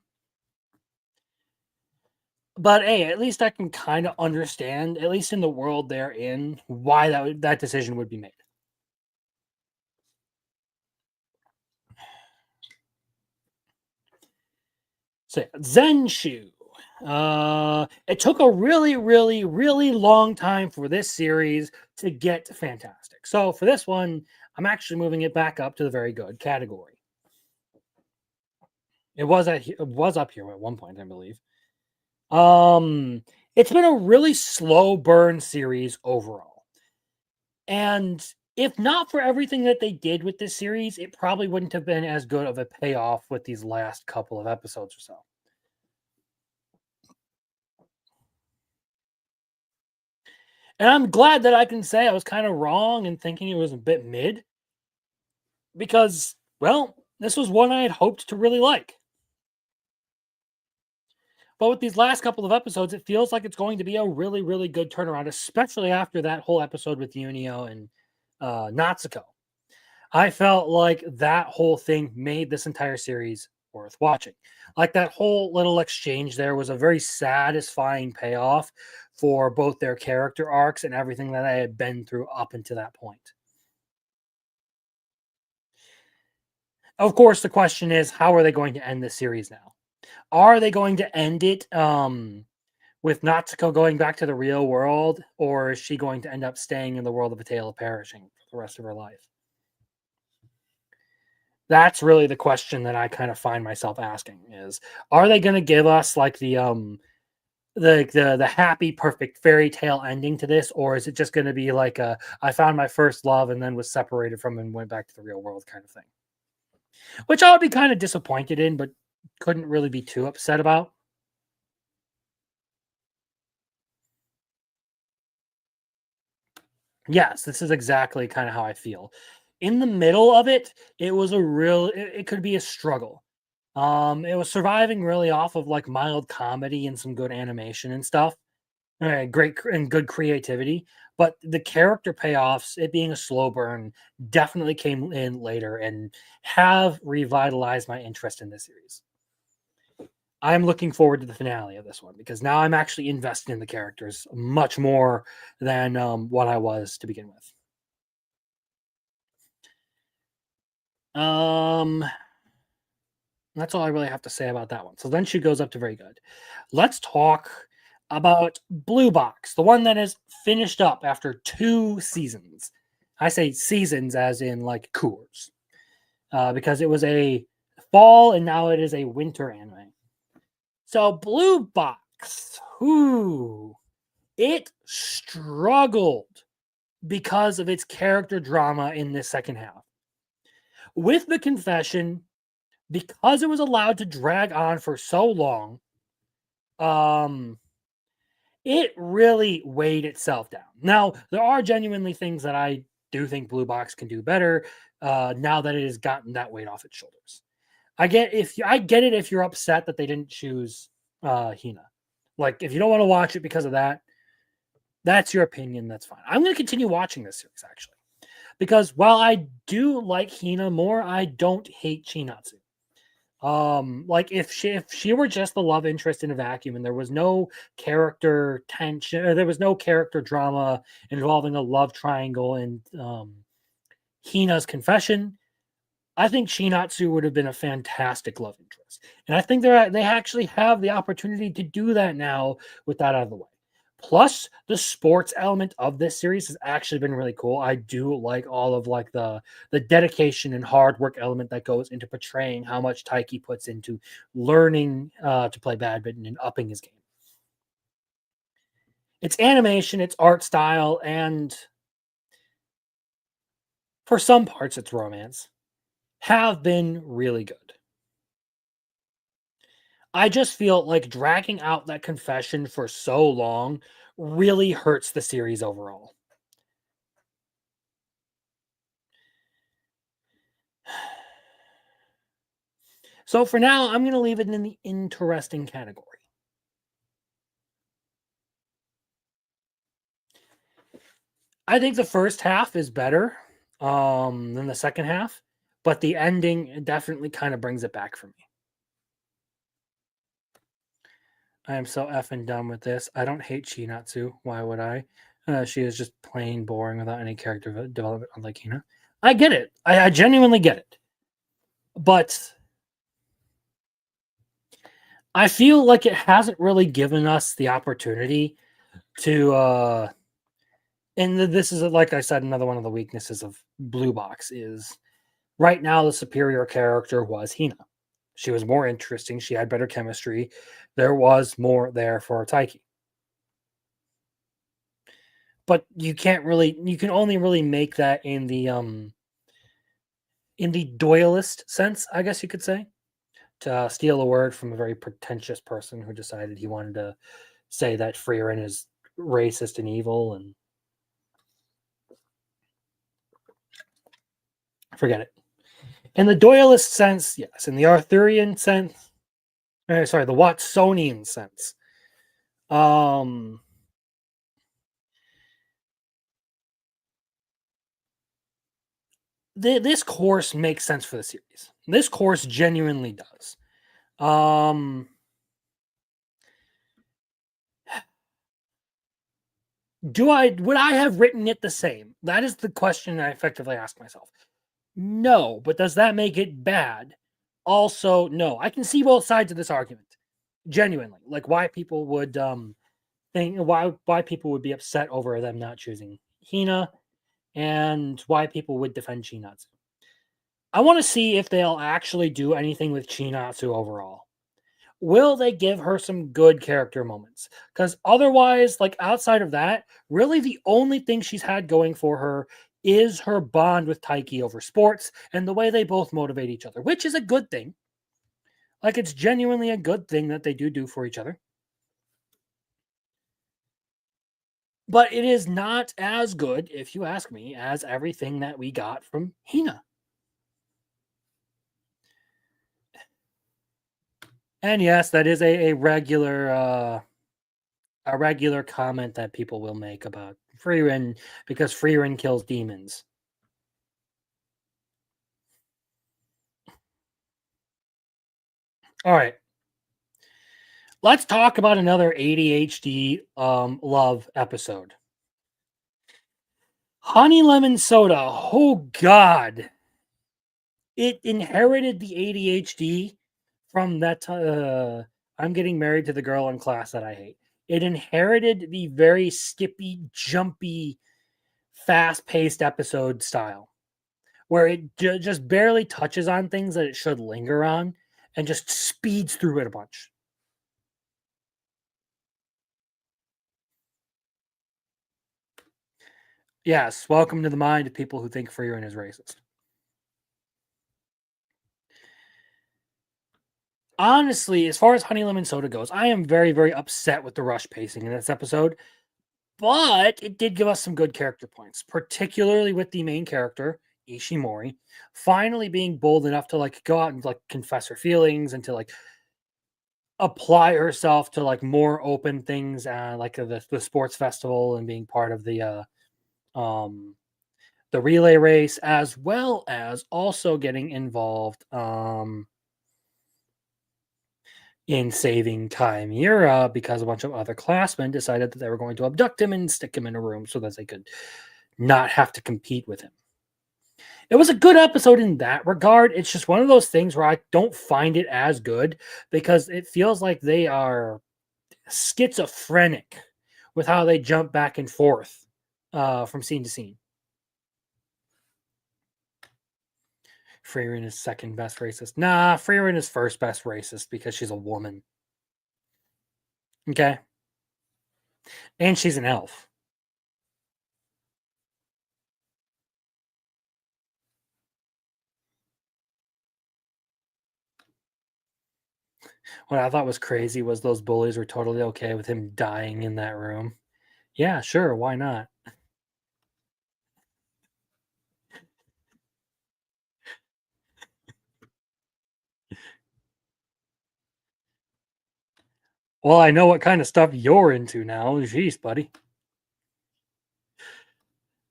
[SPEAKER 9] But hey, at least I can kind of understand, at least in the world they're in, why that decision would be made. So Zenshu. It took a really, really, really long time for this series to get fantastic. So for this one, I'm actually moving it back up to the very good category. It was up here at one point, I believe. It's been a really slow burn series overall. And if not for everything that they did with this series, it probably wouldn't have been as good of a payoff with these last couple of episodes or so. And I'm glad that I can say I was kind of wrong in thinking it was a bit mid, because, well, this was one I had hoped to really like. But with these last couple of episodes, it feels like it's going to be a really, really good turnaround, especially after that whole episode with Yunio and Natsuko. I felt like that whole thing made this entire series worth watching. Like, that whole little exchange there was a very satisfying payoff for both their character arcs and everything that I had been through up until that point. Of course, the question is, how are they going to end this series now? Are they going to end it with Natsuko going back to the real world, or is she going to end up staying in the world of A Tale of Perishing for the rest of her life? That's really the question that I kind of find myself asking, is, are they going to give us like the the happy, perfect fairy tale ending to this, or is it just going to be like I found my first love and then was separated from and went back to the real world kind of thing? Which I would be kind of disappointed in, but couldn't really be too upset about. Yes, this is exactly kind of how I feel. In the middle of it, it was it could be a struggle. It was surviving really off of like mild comedy and some good animation and stuff. Great and good creativity, but the character payoffs, it being a slow burn, definitely came in later and have revitalized my interest in this series. I'm looking forward to the finale of this one because now I'm actually invested in the characters much more than what I was to begin with. That's all I really have to say about that one. So then she goes up to very good. Let's talk about Blue Box, the one that is finished up after 2 seasons. I say seasons as in like Coors, because it was a fall and now it is a winter anime. So Blue Box, it struggled because of its character drama in this second half. With the confession, because it was allowed to drag on for so long, it really weighed itself down. Now, there are genuinely things that I do think Blue Box can do better now that it has gotten that weight off its shoulders. I get it if you're upset that they didn't choose Hina. Like, if you don't want to watch it because of that, that's your opinion. That's fine. I'm going to continue watching this series, actually. Because while I do like Hina more, I don't hate Chinatsu. Like if she were just the love interest in a vacuum and there was no character tension, or there was no character drama involving a love triangle and Hina's confession, I think Chinatsu would have been a fantastic love interest. And I think they actually have the opportunity to do that now with that out of the way. Plus, the sports element of this series has actually been really cool. I do like all of like the dedication and hard work element that goes into portraying how much Taiki puts into learning to play badminton and upping his game. Its animation, its art style, and for some parts, its romance have been really good. I just feel like dragging out that confession for so long really hurts the series overall. So for now, I'm going to leave it in the interesting category. I think the first half is better than the second half, but the ending definitely kind of brings it back for me. I am so effing done with this. I don't hate Chinatsu. Why would I? She is just plain boring without any character development, unlike Hina. I get it. I genuinely get it. But I feel like it hasn't really given us the opportunity to and this is, like I said, another one of the weaknesses of Blue Box is right now the superior character was Hina. She was more interesting. She had better chemistry. There was more there for Taiki. But you can only really make that in the doyalist sense, I guess you could say. To steal a word from a very pretentious person who decided he wanted to say that Frieren is racist and evil and forget it. In the Doyalist sense, yes. In the Arthurian sense, the Watsonian sense, this course makes sense for the series. This course genuinely does. Would I have written it the same? That is the question I effectively ask myself. No, but does that make it bad? Also, no. I can see both sides of this argument. Genuinely. Like why people would think why people would be upset over them not choosing Hina and why people would defend Chinatsu. I want to see if they'll actually do anything with Chinatsu overall. will they give her some good character moments? Because otherwise, like outside of that, really the only thing she's had going for her is her bond with Taiki over sports and the way they both motivate each other, which is a good thing. Like it's genuinely a good thing that they do for each other. But it is not as good, if you ask me, as everything that we got from Hina. And yes, that is a regular comment that people will make about Frieren because Frieren kills demons. All right. Let's talk about another ADHD love episode. Honey Lemon Soda. Oh, God. It inherited the ADHD from that. I'm getting married to the girl in class that I hate. It inherited the very skippy, jumpy, fast-paced episode style, where it just barely touches on things that it should linger on, and just speeds through it a bunch. Yes, welcome to the mind of people who think Frieren is racist. Honestly, as far as Honey Lemon Soda goes, I am very, very upset with the rush pacing in this episode. But it did give us some good character points, particularly with the main character, Ishimori, finally being bold enough to like go out and like confess her feelings and to like apply herself to like more open things, like the sports festival and being part of the relay race, as well as also getting involved in saving Chimera because a bunch of other classmen decided that they were going to abduct him and stick him in a room so that they could not have to compete with him. It was a good episode in that regard. It's just one of those things where I don't find it as good because it feels like they are schizophrenic with how they jump back and forth from scene to scene. Frieren is second best racist. Nah, Frieren is first best racist because she's a woman. Okay. And she's an elf. What I thought was crazy was those bullies were totally okay with him dying in that room. Yeah, sure, why not? Well, I know what kind of stuff you're into now. Jeez, buddy.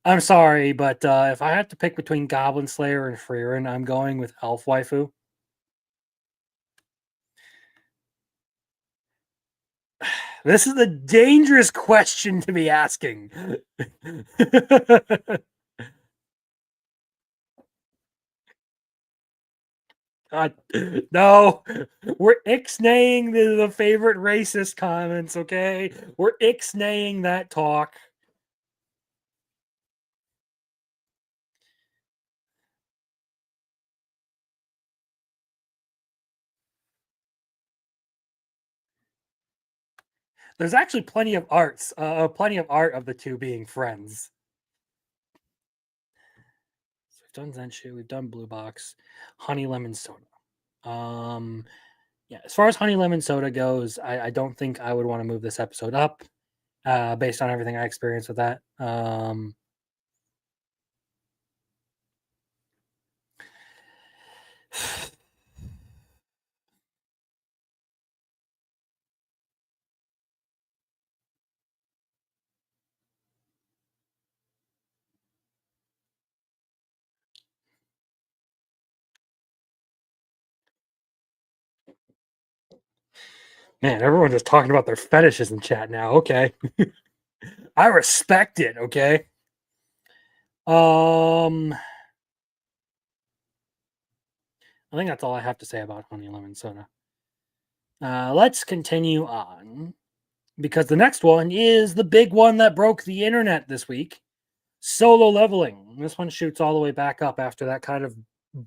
[SPEAKER 9] I'm sorry, but if I have to pick between Goblin Slayer and Frieren, I'm going with Elf Waifu. This is a dangerous question to be asking. God, no, we're ixnaying the favorite racist comments, okay? We're ixnaying that talk. There's actually plenty of art of the two being friends. So we've done Zenshu, we've done Blue Box, Honey Lemon Soda. Yeah, as far as Honey Lemon Soda goes, I don't think I would want to move this episode up, based on everything I experienced with that. Man, everyone's just talking about their fetishes in chat now. Okay. I respect it, okay? I think that's all I have to say about Honey Lemon Soda. Let's continue on, because the next one is the big one that broke the internet this week. Solo Leveling. This one shoots all the way back up after that kind of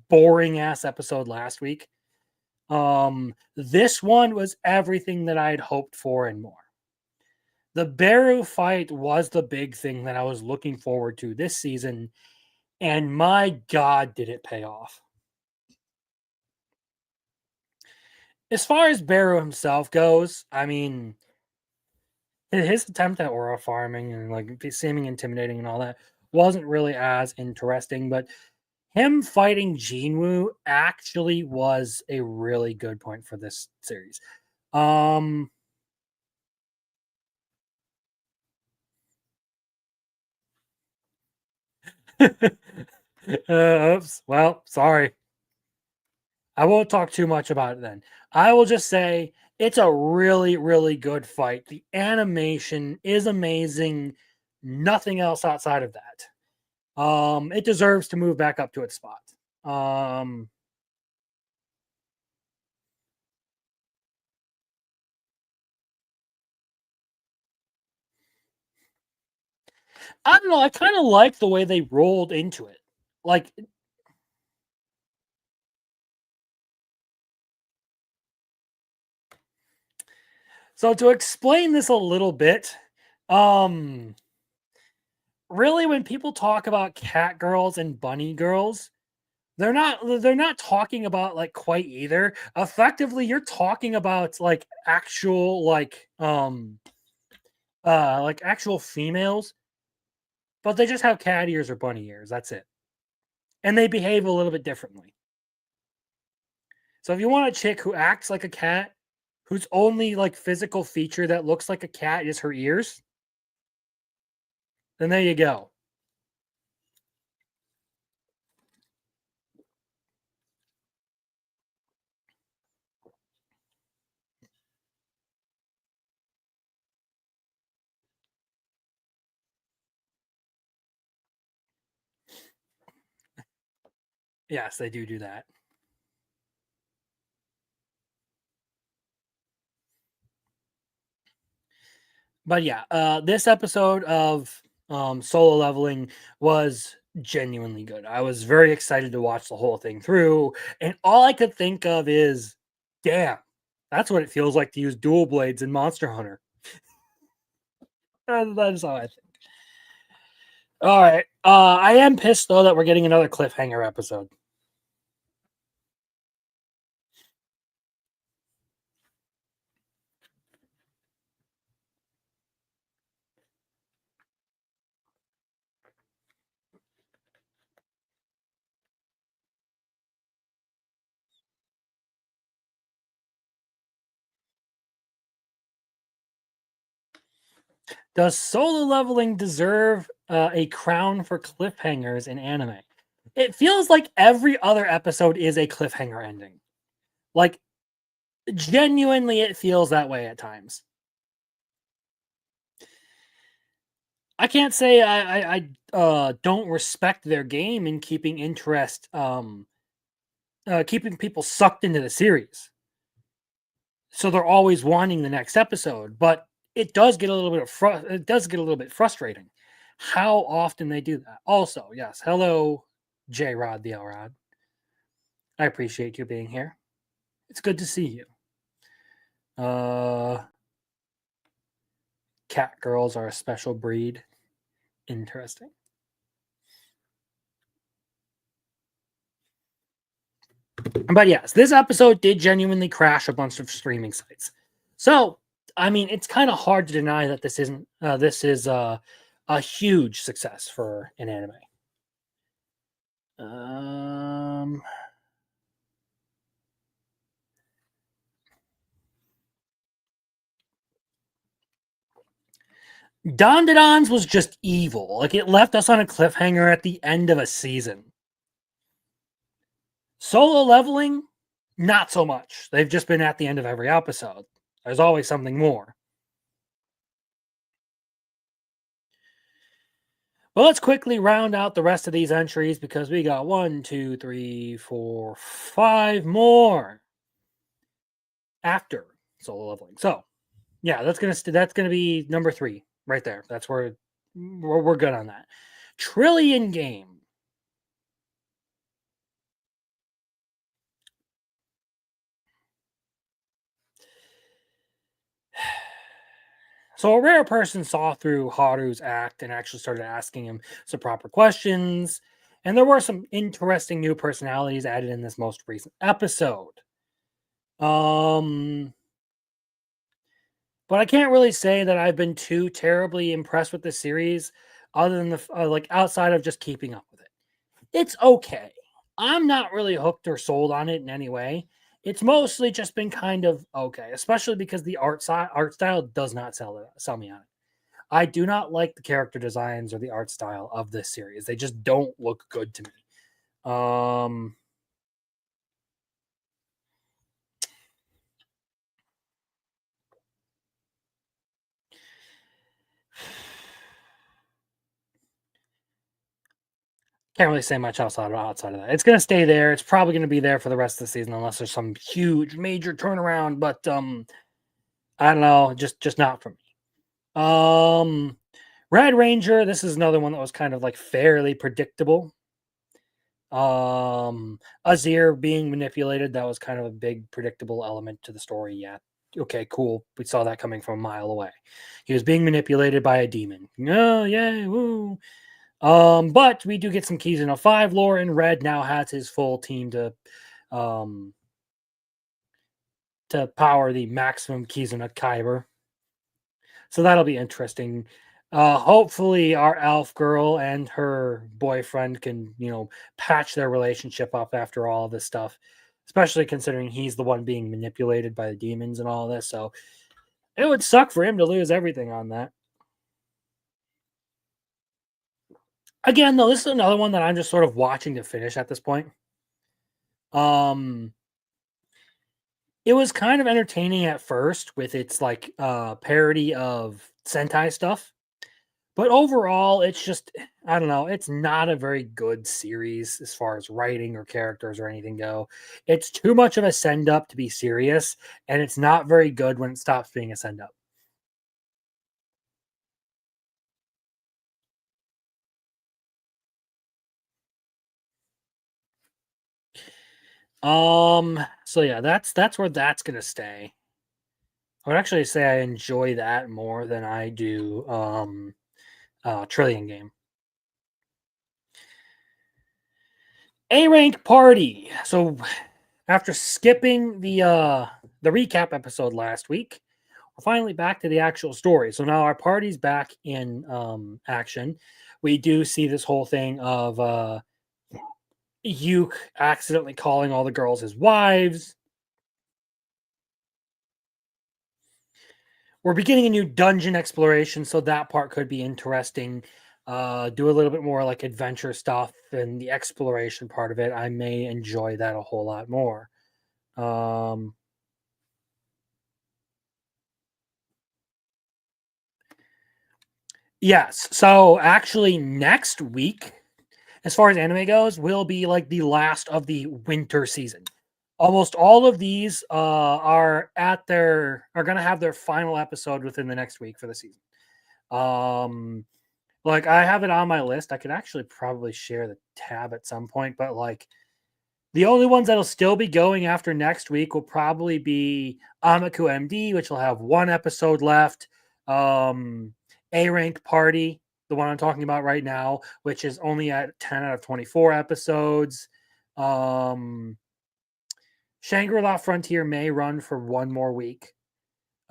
[SPEAKER 9] boring ass episode last week. This one was everything that I had hoped for and more. The Baru fight was the big thing that I was looking forward to this season, and my God, did it pay off. As far as Baru himself goes, I mean, his attempt at aura farming and like seeming intimidating and all that wasn't really as interesting, but him fighting Jinwoo actually was a really good point for this series. Oops. Well, sorry. I won't talk too much about it then. I will just say it's a really, really good fight. The animation is amazing. Nothing else outside of that. It deserves to move back up to its spot. I don't know. I kind of like the way they rolled into it. Like, so to explain this a little bit, really when people talk about cat girls and bunny girls, they're not talking about like quite either. Effectively, you're talking about like actual like actual females, but they just have cat ears or bunny ears. That's it. And they behave a little bit differently. So if you want a chick who acts like a cat, whose only like physical feature that looks like a cat is her ears, then there you go. Yes, they do that. But yeah, this episode of Solo Leveling was genuinely good. I was very excited to watch the whole thing through, and all I could think of is, damn, that's what it feels like to use dual blades in Monster Hunter. That is how I think. All right, I am pissed though that we're getting another cliffhanger episode. Does Solo Leveling deserve a crown for cliffhangers in anime? It feels like every other episode is a cliffhanger ending. Like, genuinely, it feels that way at times. I can't say I don't respect their game in keeping interest, keeping people sucked into the series. So they're always wanting the next episode, but it does get a little bit frustrating how often they do that. Also, yes, hello, J Rod the L Rod. I appreciate you being here. It's good to see you. Cat girls are a special breed. Interesting. But yes, this episode did genuinely crash a bunch of streaming sites. So, I mean, it's kind of hard to deny that this is a huge success for an anime. Don was just evil. Like, it left us on a cliffhanger at the end of a season. Solo Leveling, not so much. They've just been at the end of every episode. There's always something more. Well, let's quickly round out the rest of these entries because we got 1, 2, 3, 4, 5 more after Solo Leveling. So, yeah, that's gonna be number 3 right there. That's where we're good on that. Trillion Game. So a rare person saw through Haru's act and actually started asking him some proper questions. And there were some interesting new personalities added in this most recent episode. But I can't really say that I've been too terribly impressed with the series, other than the like outside of just keeping up with it. It's okay. I'm not really hooked or sold on it in any way. It's mostly just been kind of okay, especially because the art style does not sell me on it. I do not like the character designs or the art style of this series. They just don't look good to me. Can't really say much outside of that. It's going to stay there. It's probably going to be there for the rest of the season unless there's some huge major turnaround. But I don't know, just not for me. Red Ranger. This is another one that was kind of like fairly predictable. Azir being manipulated, that was kind of a big predictable element to the story. Yeah, okay, cool. We saw that coming from a mile away. He was being manipulated by a demon. Oh, yay, woo. But we do get some keys in a 5 lore, and Red now has his full team to power the maximum keys in a Kyber. So that'll be interesting. Hopefully our elf girl and her boyfriend can, patch their relationship up after all this stuff, especially considering he's the one being manipulated by the demons and all this. So it would suck for him to lose everything on that. Again, though, this is another one that I'm just sort of watching to finish at this point. It was kind of entertaining at first with its like parody of Sentai stuff. But overall, it's just, I don't know, it's not a very good series as far as writing or characters or anything go. It's too much of a send up to be serious, and it's not very good when it stops being a send up. So yeah, that's where that's gonna stay. I would actually say I enjoy that more than I do Trillion Game. A rank party. So after skipping the recap episode last week, we're finally back to the actual story. So now our party's back in action. We do see this whole thing of Yuke accidentally calling all the girls his wives. We're beginning a new dungeon exploration, so that part could be interesting. Do a little bit more like adventure stuff and the exploration part of it. I may enjoy that a whole lot more. Yes. So actually, next week, as far as anime goes, will be like the last of the winter season. Almost all of these are going to have their final episode within the next week for the season. Like I have it on my list. I could actually probably share the tab at some point, but like the only ones that'll still be going after next week will probably be Amaku MD, which will have one episode left. A Rank Party, the one I'm talking about right now, which is only at 10 out of 24 episodes. Shangri-La Frontier may run for one more week.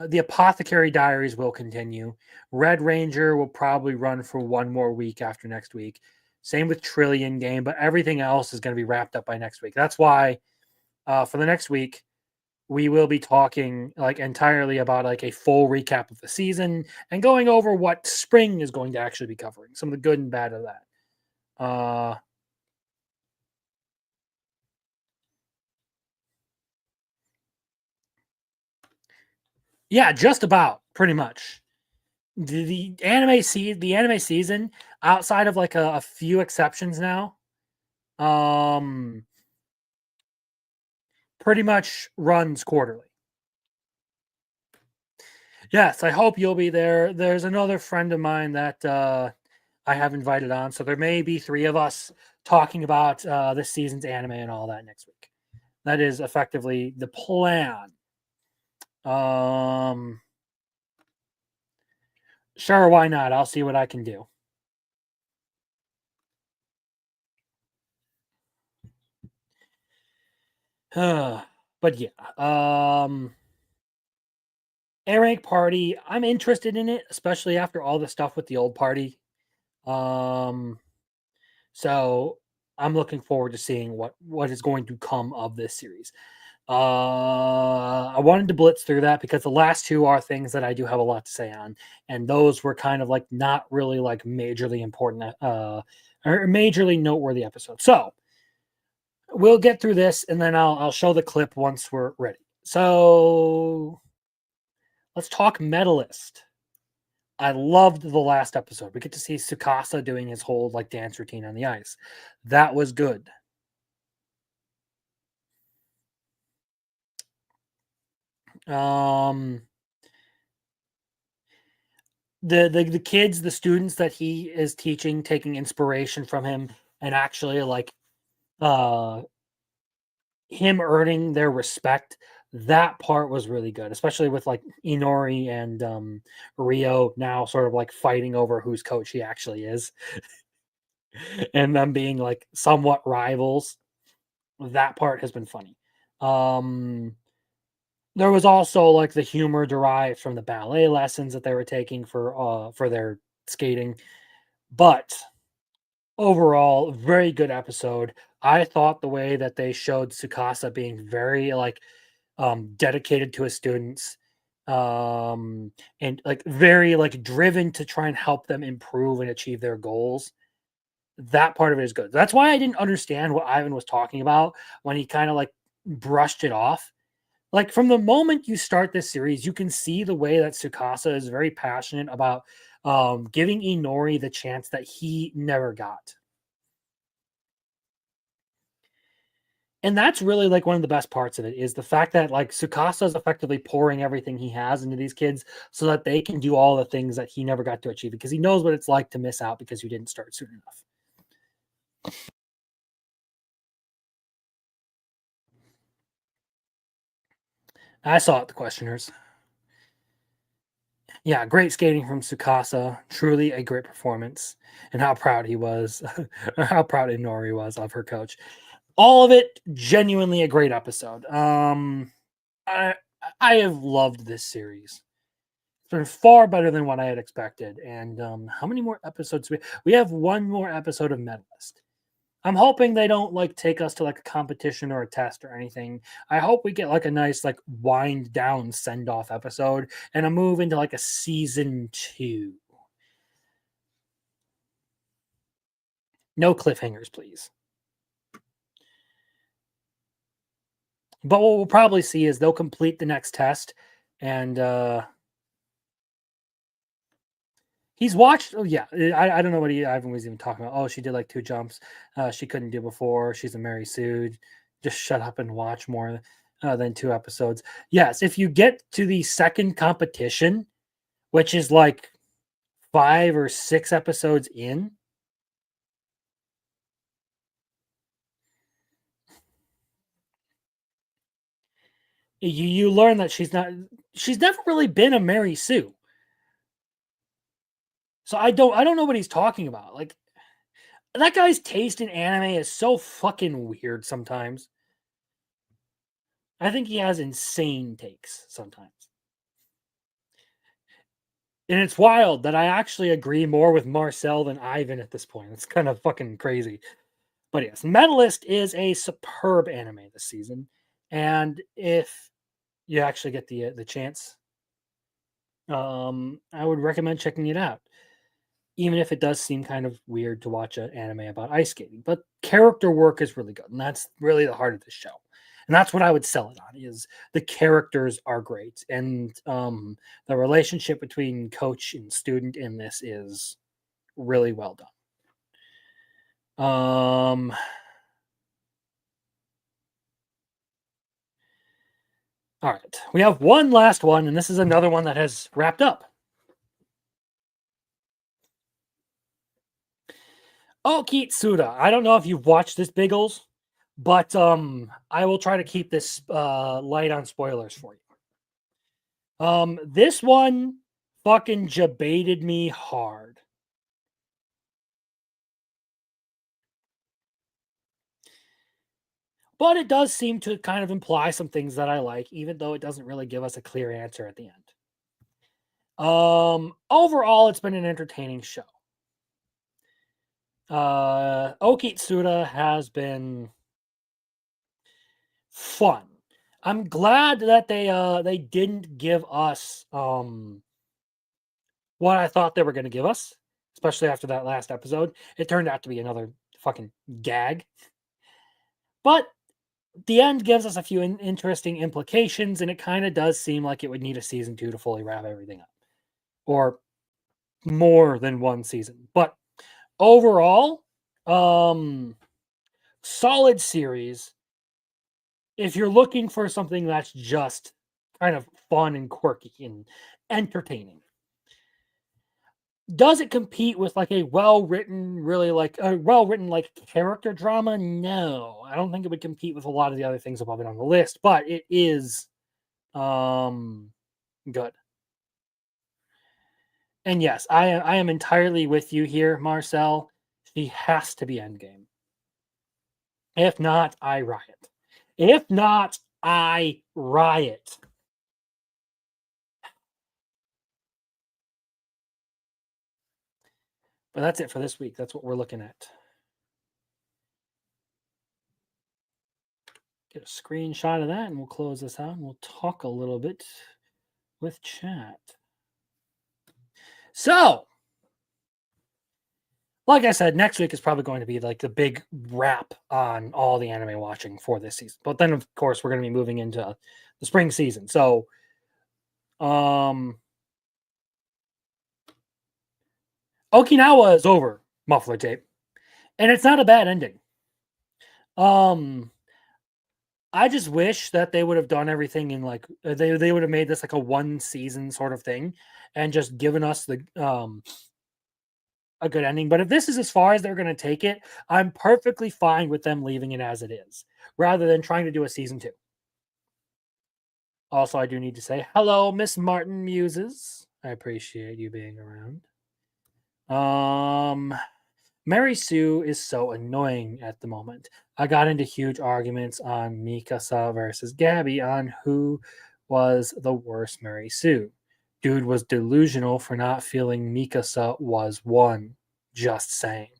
[SPEAKER 9] The Apothecary Diaries will continue. Red Ranger will probably run for one more week after next week. Same with Trillion Game, but everything else is going to be wrapped up by next week. That's why for the next week, we will be talking like entirely about like a full recap of the season and going over what spring is going to actually be covering, some of the good and bad of that. Yeah, just about pretty much. The anime season, outside of like a few exceptions now, pretty much runs quarterly. Yes, I hope you'll be there. There's another friend of mine that I have invited on, so there may be 3 of us talking about this season's anime and all that next week. That is effectively the plan. Sure, why not? I'll see what I can do. But yeah, A rank party. I'm interested in it, especially after all the stuff with the old party. Um, so I'm looking forward to seeing what is going to come of this series. I wanted to blitz through that because the last two are things that I do have a lot to say on, and those were kind of like not really like majorly important, or majorly noteworthy episodes. So we'll get through this, and then I'll show the clip once we're ready. So let's talk medalist. I loved the last episode. We get to see Tsukasa doing his whole like dance routine on the ice. That was good. The kids, the students that he is teaching, taking inspiration from him and actually like him earning their respect. That part was really good, especially with like Inori and Rio now sort of like fighting over whose coach he actually is. And them being like somewhat rivals. That part has been funny. There was also like the humor derived from the ballet lessons that they were taking for their skating. But overall, very good episode. I thought the way that they showed Tsukasa being very like dedicated to his students, and like very like driven to try and help them improve and achieve their goals. That part of it is good. That's why I didn't understand what Ivan was talking about when he kind of like brushed it off. Like from the moment you start this series, you can see the way that Tsukasa is very passionate about giving Inori the chance that he never got. And that's really like one of the best parts of it is the fact that like Tsukasa is effectively pouring everything he has into these kids so that they can do all the things that he never got to achieve because he knows what it's like to miss out because you didn't start soon enough. I saw it, the questioners. Yeah, great skating from Tsukasa. Truly a great performance. And how proud he was, how proud Inori was of her coach. All of it, genuinely a great episode. I have loved this series. It's been far better than what I had expected. And how many more episodes? We have one more episode of Medalist. I'm hoping they don't like take us to like a competition or a test or anything. I hope we get like a nice like wind down send off episode and a move into like a season 2. No cliffhangers, please. But what we'll probably see is they'll complete the next test and he's watched. Oh yeah, I don't know what Ivan was even talking about. Oh, she did like 2 jumps. She couldn't do before. She's a Mary Sue. Just shut up and watch more than 2 episodes. Yes, if you get to the second competition, which is like 5 or 6 episodes in, you learn that she's never really been a Mary Sue. So I don't know what he's talking about. Like that guy's taste in anime is so fucking weird sometimes. I think he has insane takes sometimes. And it's wild that I actually agree more with Marcel than Ivan at this point. It's kind of fucking crazy. But yes, Medalist is a superb anime this season. And if you actually get the chance, I would recommend checking it out. Even if it does seem kind of weird to watch an anime about ice skating. But character work is really good. And that's really the heart of the show. And that's what I would sell it on is the characters are great. And the relationship between coach and student in this is really well done. All right. We have one last one, and this is another one that has wrapped up. Oh, Kitsuda. I don't know if you've watched this, Biggles, but I will try to keep this light on spoilers for you. This one fucking debated me hard. But it does seem to kind of imply some things that I like, even though it doesn't really give us a clear answer at the end. Overall, it's been an entertaining show. Okitsuda has been fun. I'm glad that they didn't give us what I thought they were going to give us, especially after that last episode. It turned out to be another fucking gag. But the end gives us a few interesting implications, and it kind of does seem like it would need a season 2 to fully wrap everything up. Or more than one season. But overall, solid series. If you're looking for something that's just kind of fun and quirky and entertaining. Does it compete with like a well-written, really like a well-written like character drama? No, I don't think it would compete with a lot of the other things above it on the list, but it is good. And yes, I am entirely with you here, Marcel. She has to be Endgame. If not, I riot. If not, I riot. But that's it for this week. That's what we're looking at. Get a screenshot of that and we'll close this out and we'll talk a little bit with chat. So, like I said, next week is probably going to be like the big wrap on all the anime watching for this season. But then, of course, we're going to be moving into the spring season. So, Okinawa is over, Muffler Tape. And it's not a bad ending. I just wish that they would have done everything in like they would have made this like a one season sort of thing and just given us the a good ending. But if this is as far as they're going to take it, I'm perfectly fine with them leaving it as it is rather than trying to do a season 2. Also, I do need to say hello, Miss Martin Muses. I appreciate you being around. Mary Sue is so annoying at the moment. I got into huge arguments on Mikasa versus Gabby on who was the worst Mary Sue. Dude was delusional for not feeling Mikasa was one. Just saying.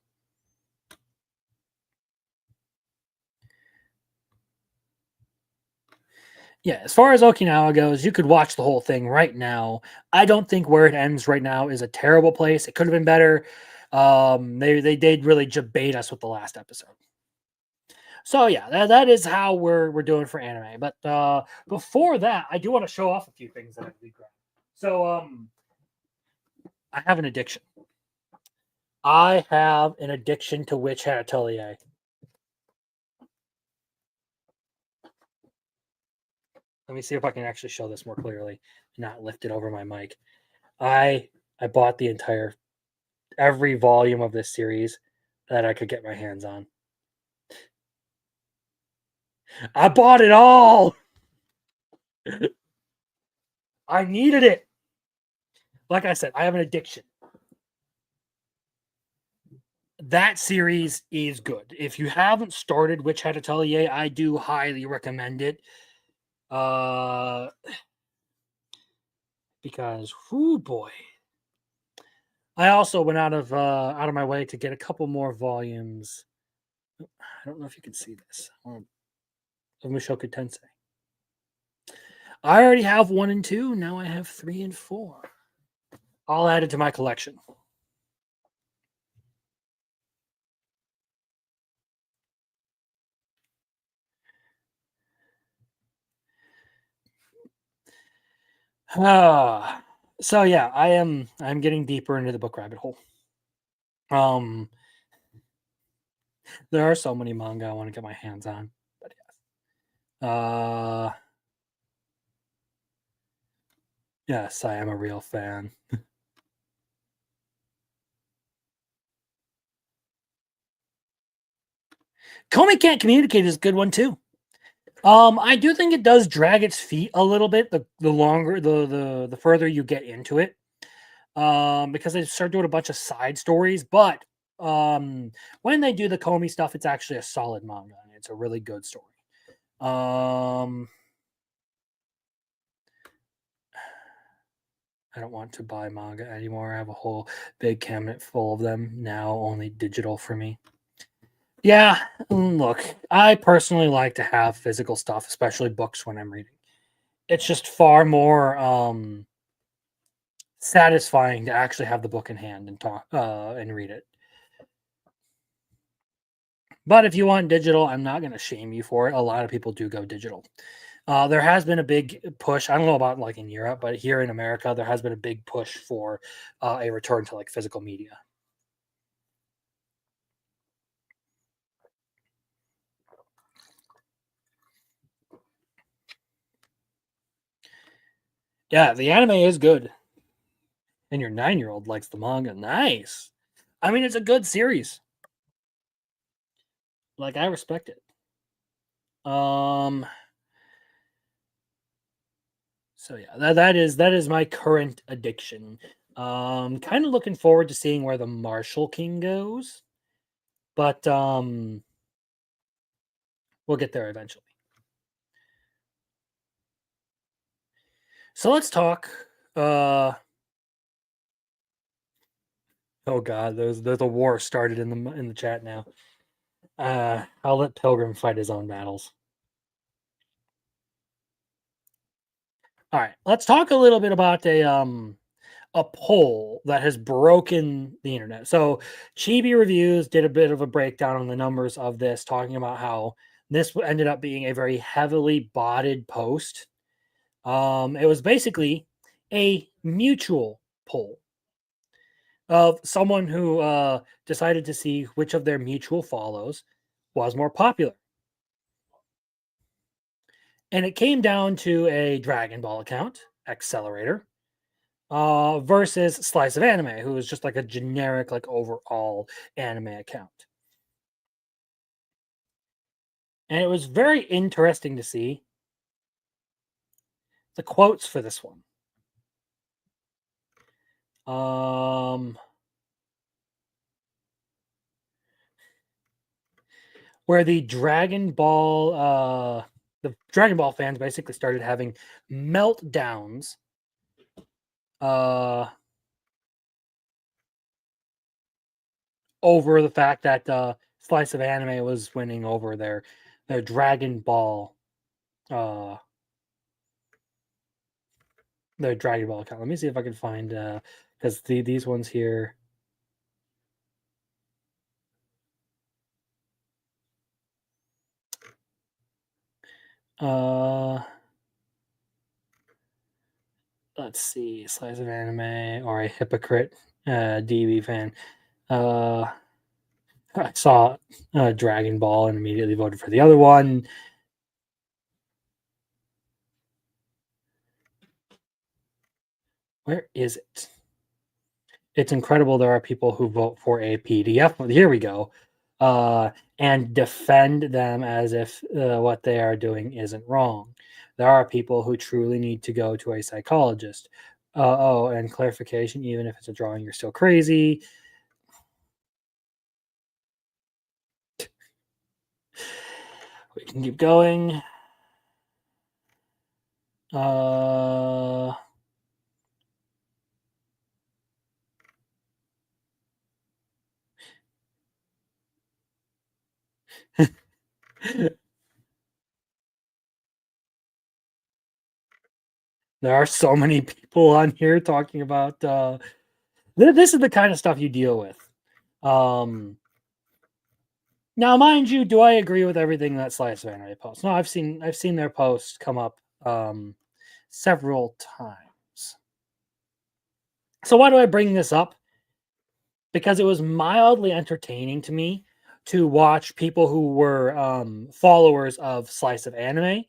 [SPEAKER 9] Yeah, as far as Okinawa goes, you could watch the whole thing right now. I don't think where it ends right now is a terrible place. It could have been better. They did really debate us with the last episode. So yeah, that is how we're doing for anime. But before that, I do want to show off a few things that I did grab. So I have an addiction. I have an addiction to Witch Hat Atelier. Let me see if I can actually show this more clearly, not lift it over my mic. I bought the every volume of this series that I could get my hands on. I bought it all. I needed it. Like I said, I have an addiction. That series is good. If you haven't started Witch Hat Atelier, I do highly recommend it. Because, whoo boy. I also went out of my way to get a couple more volumes. I don't know if you can see this. Of Mushoku Tensei. I already have 1 and 2. Now I have 3 and 4. All added to my collection. So yeah, I'm getting deeper into the book rabbit hole. There are so many manga I want to get my hands on, but yes, I am a real fan. Komi Can't Communicate is a good one too. I do think it does drag its feet a little bit the longer the further you get into it. because they start doing a bunch of side stories. But when they do the Comey stuff, it's actually a solid manga. And it's a really good story. I don't want to buy manga anymore. I have a whole big cabinet full of them now, only digital for me. Yeah, look, I personally like to have physical stuff, especially books when I'm reading. It's just far more satisfying to actually have the book in hand and talk and read it. But if you want digital, I'm not going to shame you for it. A lot of people do go digital. There has been a big push. I don't know about like in Europe, but here in America, there has been a big push for a return to like physical media. Yeah, the anime is good. And your 9-year-old likes the manga. Nice. I mean, it's a good series. Like, I respect it. So yeah, that is my current addiction. Kind of looking forward to seeing where the Marshall King goes. But we'll get there eventually. So let's talk oh god, there's a war started in the chat now. I'll let Pilgrim fight his own battles. All right, let's talk a little bit about a poll that has broken the internet. So Chibi Reviews did a bit of a breakdown on the numbers of this, talking about how this ended up being a very heavily botted post. It was basically a mutual poll of someone who decided to see which of their mutual follows was more popular. And it came down to a Dragon Ball account, Accelerator, versus Slice of Anime, who is just like a generic, like overall anime account. And it was very interesting to see the quotes for this one. Where the Dragon Ball fans basically started having meltdowns over the fact that Slice of Anime was winning over their Dragon Ball their Dragon Ball account. Let me see if I can find because these ones here. Let's see, Slice of Anime or a hypocrite DB fan. I saw Dragon Ball and immediately voted for the other one. Where is it? It's incredible there are people who vote for a PDF. Here we go. And defend them as if what they are doing isn't wrong. There are people who truly need to go to a psychologist. And clarification, even if it's a drawing, you're still crazy. We can keep going. There are so many people on here talking about this is the kind of stuff you deal with. Now, mind you, do I agree with everything that Slice of Anime posts? No, I've seen their posts come up several times. So why do I bring this up? Because it was mildly entertaining to me to watch people who were followers of Slice of Anime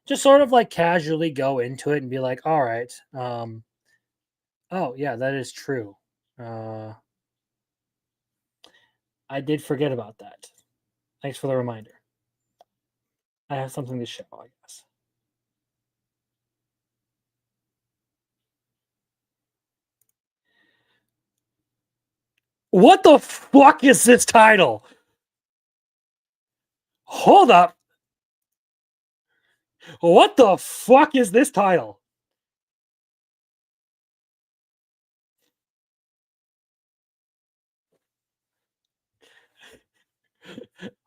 [SPEAKER 9] just sort of like casually go into it and be like, all right, oh yeah, that is true. I did forget about that. Thanks for the reminder. I have something to show, I guess. What the fuck is this title? Hold up. What the fuck is this title?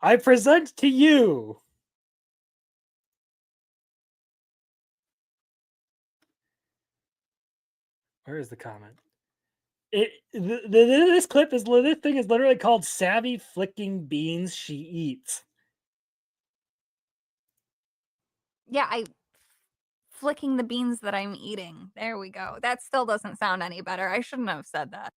[SPEAKER 9] I present to you. Where is the comment? This clip is this thing is literally called "Savvy Flicking Beans She Eats."
[SPEAKER 10] Yeah, I flicking the beans that I'm eating. There we go. That still doesn't sound any better. I shouldn't have said that.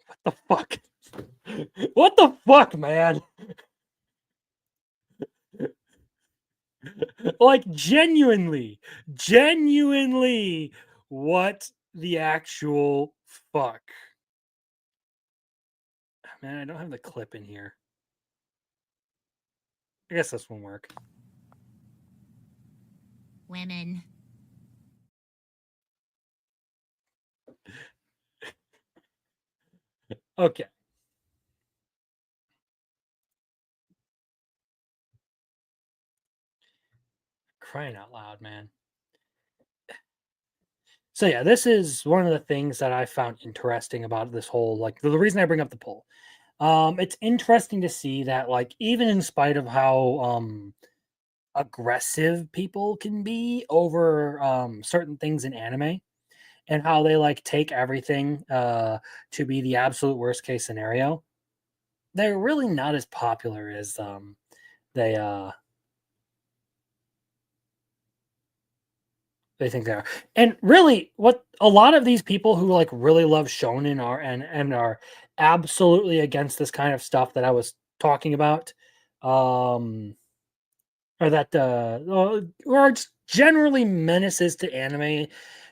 [SPEAKER 9] What the fuck? What the fuck, man? Like genuinely, what the actual fuck? Man, I don't have the clip in here. I guess this won't work.
[SPEAKER 7] Women.
[SPEAKER 9] Okay. Crying out loud, man. So yeah, this is one of the things that I found interesting about this whole, like, the reason I bring up the poll. It's interesting to see that, like, even in spite of how aggressive people can be over certain things in anime, and how they like take everything to be the absolute worst case scenario, they're really not as popular as they they think they are. And really, what a lot of these people who like really love shonen are and are absolutely against this kind of stuff that I was talking about, or that or just generally menaces to anime.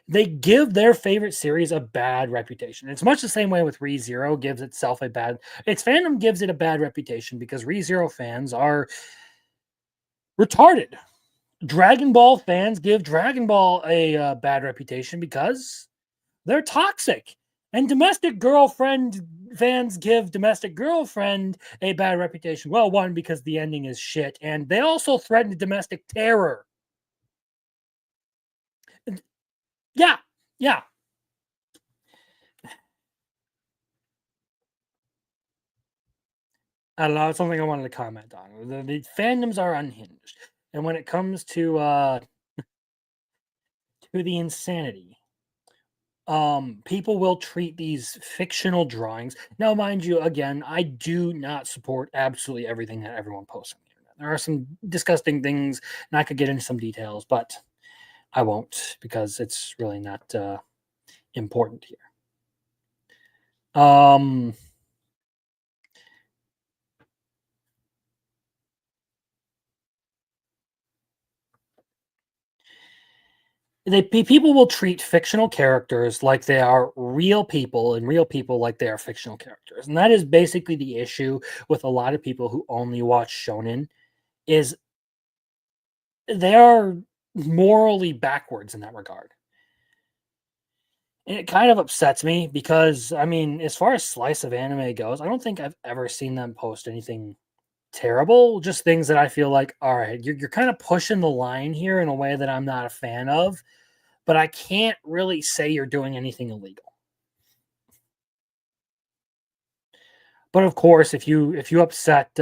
[SPEAKER 9] They give their favorite series a bad reputation. It's much the same way with ReZero gives itself a bad. Its fandom gives it a bad reputation because ReZero fans are retarded. Dragon Ball fans give Dragon Ball a bad reputation because they're toxic. And Domestic Girlfriend fans give Domestic Girlfriend a bad reputation. Well, one, because the ending is shit, and they also threaten domestic terror. Yeah, yeah. I don't know. It's something I wanted to comment on. The fandoms are unhinged, and when it comes to the insanity, people will treat these fictional drawings. Now, mind you, again, I do not support absolutely everything that everyone posts on the internet. There are some disgusting things, and I could get into some details, but I won't because it's really not important here. People will treat fictional characters like they are real people, and real people like they are fictional characters, and that is basically the issue with a lot of people who only watch shonen. Is they are morally backwards in that regard. And it kind of upsets me because, I mean, as far as slice of anime goes, I don't think I've ever seen them post anything terrible. Just things that I feel like, all right, you're kind of pushing the line here in a way that I'm not a fan of, but I can't really say you're doing anything illegal. But of course, if you upset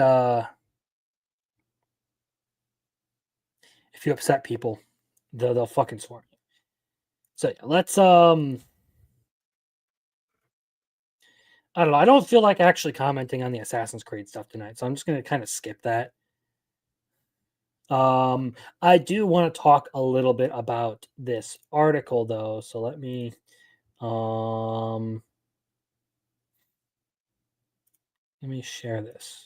[SPEAKER 9] people, they'll fucking swarm you. So yeah, let's I don't know. I don't feel like actually commenting on the Assassin's Creed stuff tonight, so I'm just going to kind of skip that. I do want to talk a little bit about this article though, so let me share this.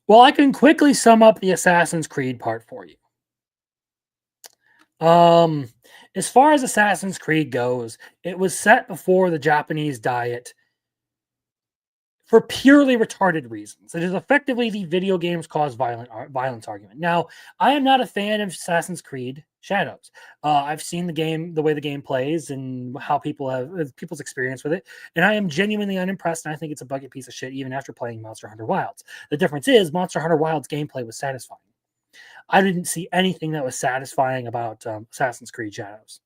[SPEAKER 9] Well, I can quickly sum up the Assassin's Creed part for you. As far as Assassin's Creed goes, it was set before the Japanese diet for purely retarded reasons. It is effectively the video games cause violence argument. Now, I am not a fan of Assassin's Creed Shadows. I've seen the way the game plays, and how people's experience with it, and I am genuinely unimpressed. And I think it's a buggy piece of shit, even after playing Monster Hunter Wilds. The difference is Monster Hunter Wilds gameplay was satisfying. I didn't see anything that was satisfying about Assassin's Creed Shadows.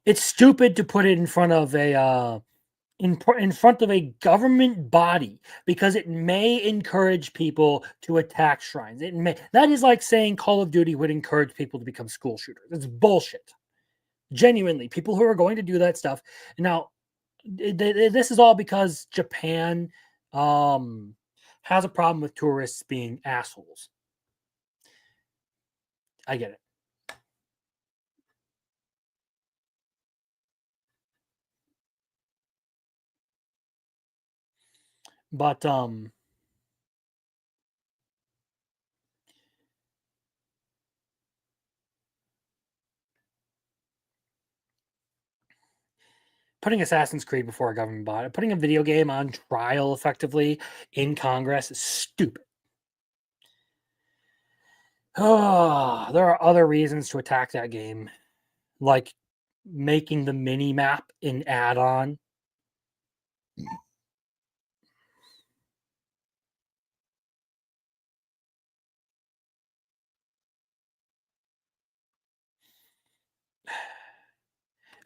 [SPEAKER 9] It's stupid to put it in front of a government body because it may encourage people to attack shrines. That is like saying Call of Duty would encourage people to become school shooters. It's bullshit. Genuinely, people who are going to do that stuff. Now, this is all because Japan has a problem with tourists being assholes. I get it. But putting Assassin's Creed before a government body, putting a video game on trial effectively in Congress is stupid. Oh, there are other reasons to attack that game, like making the mini map an add-on.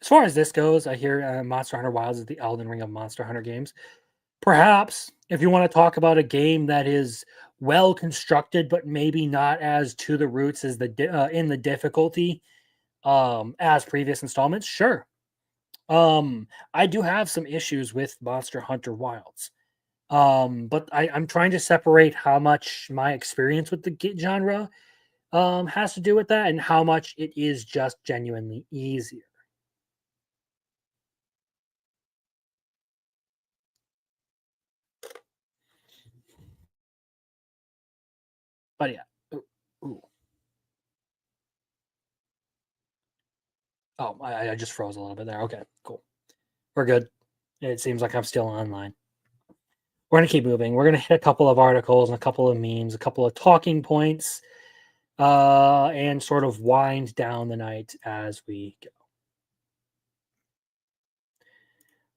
[SPEAKER 9] As far as this goes, I hear Monster Hunter Wilds is the Elden Ring of Monster Hunter games. Perhaps, if you want to talk about a game that is well constructed, but maybe not as to the roots as in the difficulty as previous installments, sure. I do have some issues with Monster Hunter Wilds, but I'm trying to separate how much my experience with the genre has to do with that, and how much it is just genuinely easier. But yeah. Ooh. Oh, I just froze a little bit there. Okay, cool. We're good. It seems like I'm still online. We're going to keep moving. We're going to hit a couple of articles and a couple of memes, a couple of talking points, and sort of wind down the night as we go.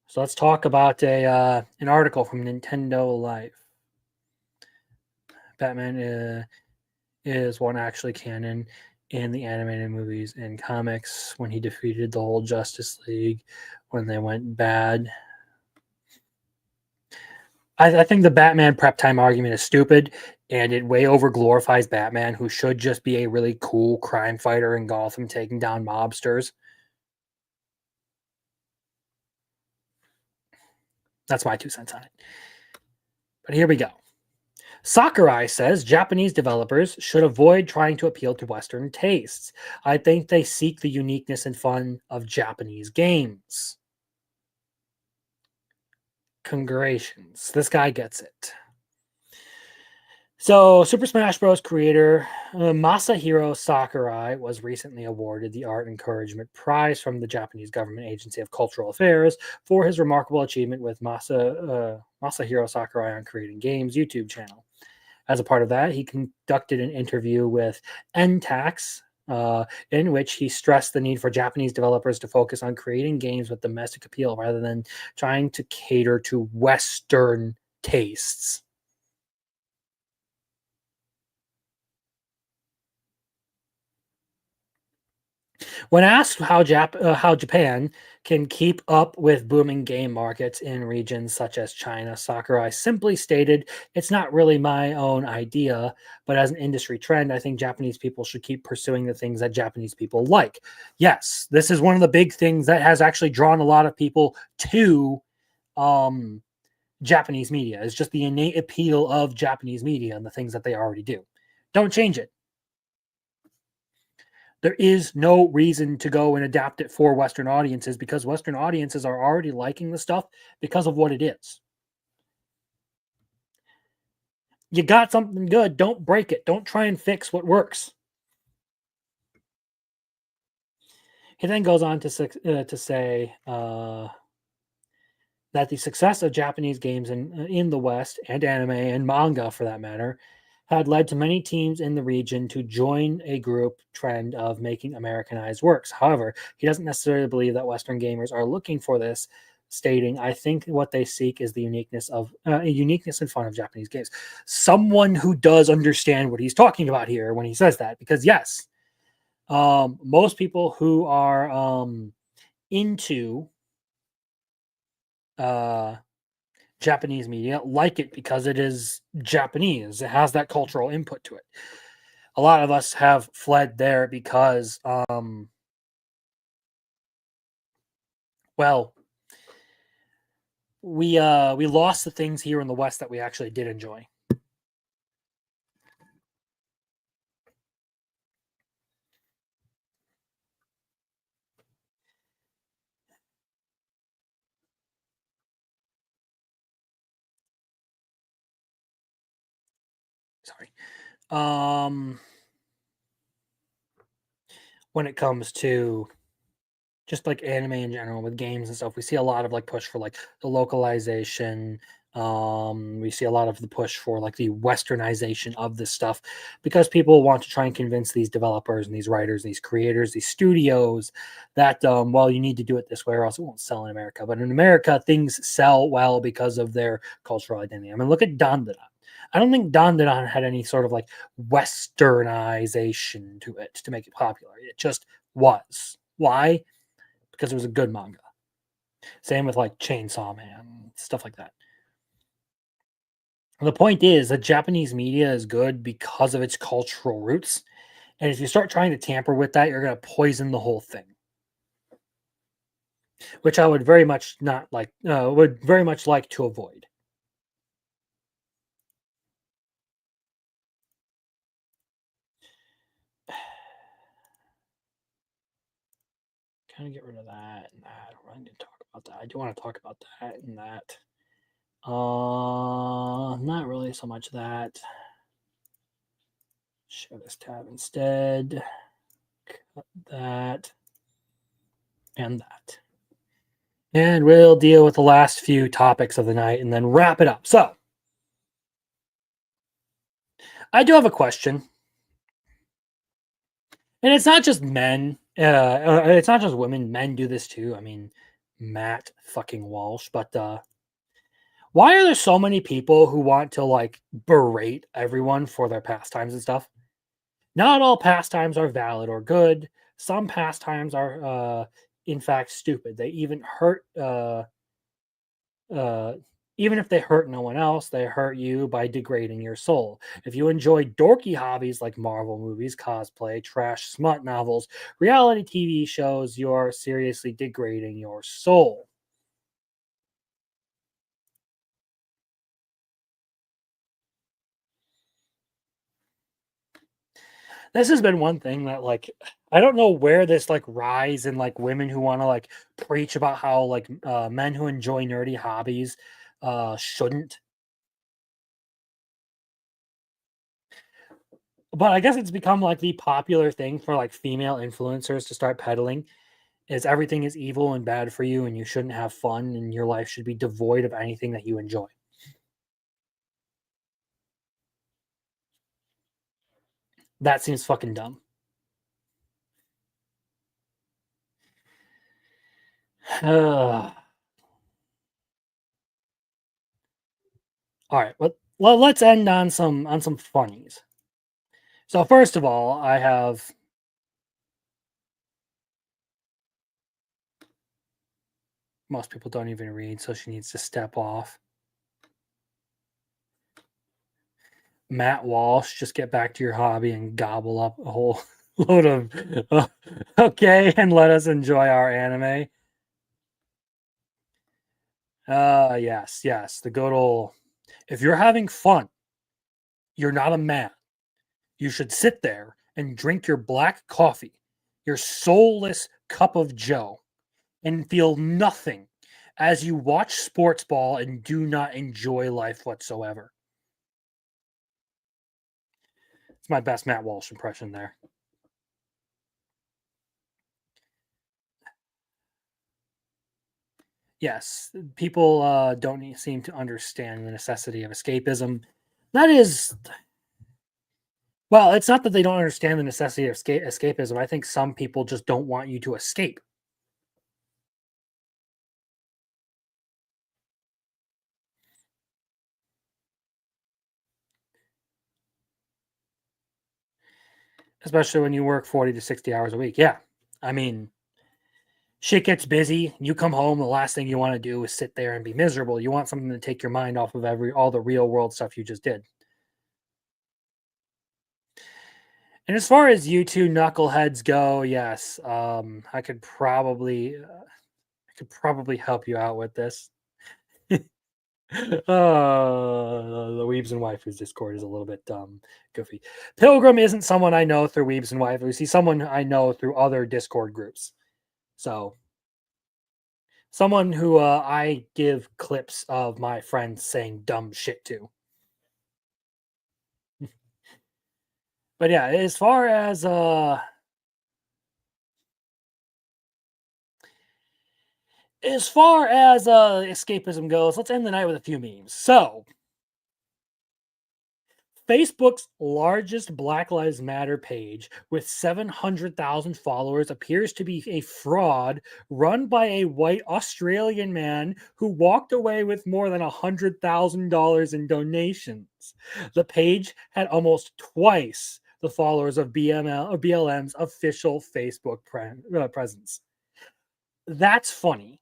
[SPEAKER 9] So let's talk about an article from Nintendo Life. Batman is one actually canon in the animated movies and comics when he defeated the whole Justice League when they went bad. I think the Batman prep time argument is stupid, and it way over glorifies Batman, who should just be a really cool crime fighter in Gotham taking down mobsters. That's my 2 cents on it. But here we go. Sakurai says Japanese developers should avoid trying to appeal to Western tastes. I think they seek the uniqueness and fun of Japanese games. Congratulations. This guy gets it. So, Super Smash Bros. Creator Masahiro Sakurai was recently awarded the Art Encouragement Prize from the Japanese Government Agency of Cultural Affairs for his remarkable achievement with Masahiro Sakurai on Creating Games YouTube channel. As a part of that, he conducted an interview with NTAX, in which he stressed the need for Japanese developers to focus on creating games with domestic appeal rather than trying to cater to Western tastes. When asked how Japan can keep up with booming game markets in regions such as China, Sakurai simply stated, "It's not really my own idea, but as an industry trend, I think Japanese people should keep pursuing the things that Japanese people like." Yes, this is one of the big things that has actually drawn a lot of people to Japanese media. It's just the innate appeal of Japanese media and the things that they already do. Don't change it. There is no reason to go and adapt it for Western audiences because Western audiences are already liking the stuff because of what it is. You got something good, don't break it. Don't try and fix what works. He then goes on to say that the success of Japanese games in the West, and anime and manga for that matter, had led to many teams in the region to join a group trend of making Americanized works. However, he doesn't necessarily believe that Western gamers are looking for this, stating, "I think what they seek is the uniqueness and fun of Japanese games." Someone who does understand what he's talking about here when he says that, because yes, most people who are into Japanese media like it because it is Japanese. It has that cultural input to it. A lot of us have fled there because, well, we lost the things here in the West that we actually did enjoy. Sorry. When it comes to just like anime in general with games and stuff, we see a lot of like push for like the localization. We see a lot of the push for like the westernization of this stuff because people want to try and convince these developers and these writers, these creators, these studios that well, you need to do it this way or else it won't sell in America. But in America, things sell well because of their cultural identity. I mean, look at Dandadan. I don't think Dandadan had any sort of like westernization to it to make it popular. It just was. Why? Because it was a good manga. Same with like Chainsaw Man, stuff like that. The point is that Japanese media is good because of its cultural roots. And if you start trying to tamper with that, you're going to poison the whole thing. Which I would very much not like, would very much like to avoid. Kind of get rid of that and that. I don't need to talk about that. I do want to talk about that and that. Not really so much that. Show this tab instead. Cut that. And that. And we'll deal with the last few topics of the night and then wrap it up. So, I do have a question. And it's not just men. It's not just women. Men do this too. I mean, Matt fucking Walsh. But why are there so many people who want to like berate everyone for their pastimes and stuff? Not all pastimes are valid or good. Some pastimes are, in fact, stupid. They even hurt. Even if they hurt no one else, they hurt you by degrading your soul. If you enjoy dorky hobbies like Marvel movies, cosplay, trash smut novels, reality TV shows, you're seriously degrading your soul. This has been one thing that like I don't know where this like rise in like women who want to like preach about how like men who enjoy nerdy hobbies shouldn't. But I guess it's become like the popular thing for like female influencers to start peddling is everything is evil and bad for you and you shouldn't have fun and your life should be devoid of anything that you enjoy. That seems fucking dumb. All right, well, let's end on some funnies. So first of all, I have most people don't even read, so she needs to step off. Matt Walsh, just get back to your hobby and gobble up a whole load of okay, and let us enjoy our anime. Yes, the good old. If you're having fun, you're not a man. You should sit there and drink your black coffee, your soulless cup of joe, and feel nothing as you watch sports ball and do not enjoy life whatsoever. It's my best Matt Walsh impression there. yes, people don't seem to understand the necessity of escapism. That is, well, it's not that they don't understand the necessity of escapism. I think some people just don't want you to escape. Especially when you work 40 to 60 hours a week. Yeah. I mean, shit gets busy. You come home, the last thing you want to do is sit there and be miserable. You want something to take your mind off of all the real world stuff you just did. And as far as you two knuckleheads go, yes, I could probably help you out with this. The Weebs and Waifus Discord is a little bit goofy. Pilgrim isn't someone I know through Weebs and Waifus. He's someone I know through other Discord groups. So, someone who I give clips of my friends saying dumb shit to. But yeah, as far as escapism goes, let's end the night with a few memes. So, Facebook's largest Black Lives Matter page with 700,000 followers appears to be a fraud run by a white Australian man who walked away with more than $100,000 in donations. The page had almost twice the followers of BLM's official Facebook presence. That's funny.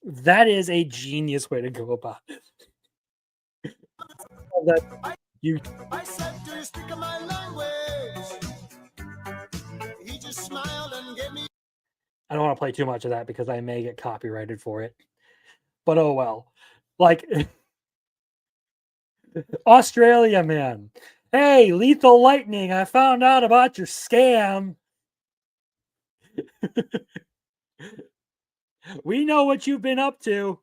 [SPEAKER 9] That is a genius way to go about it.
[SPEAKER 11] I said, do you speak my language? He just smiled and gave me.
[SPEAKER 9] I don't want to play too much of that because I may get copyrighted for it. But oh well. Like Australia, man. Hey, Lethal Lightning, I found out about your scam. We know what you've been up to.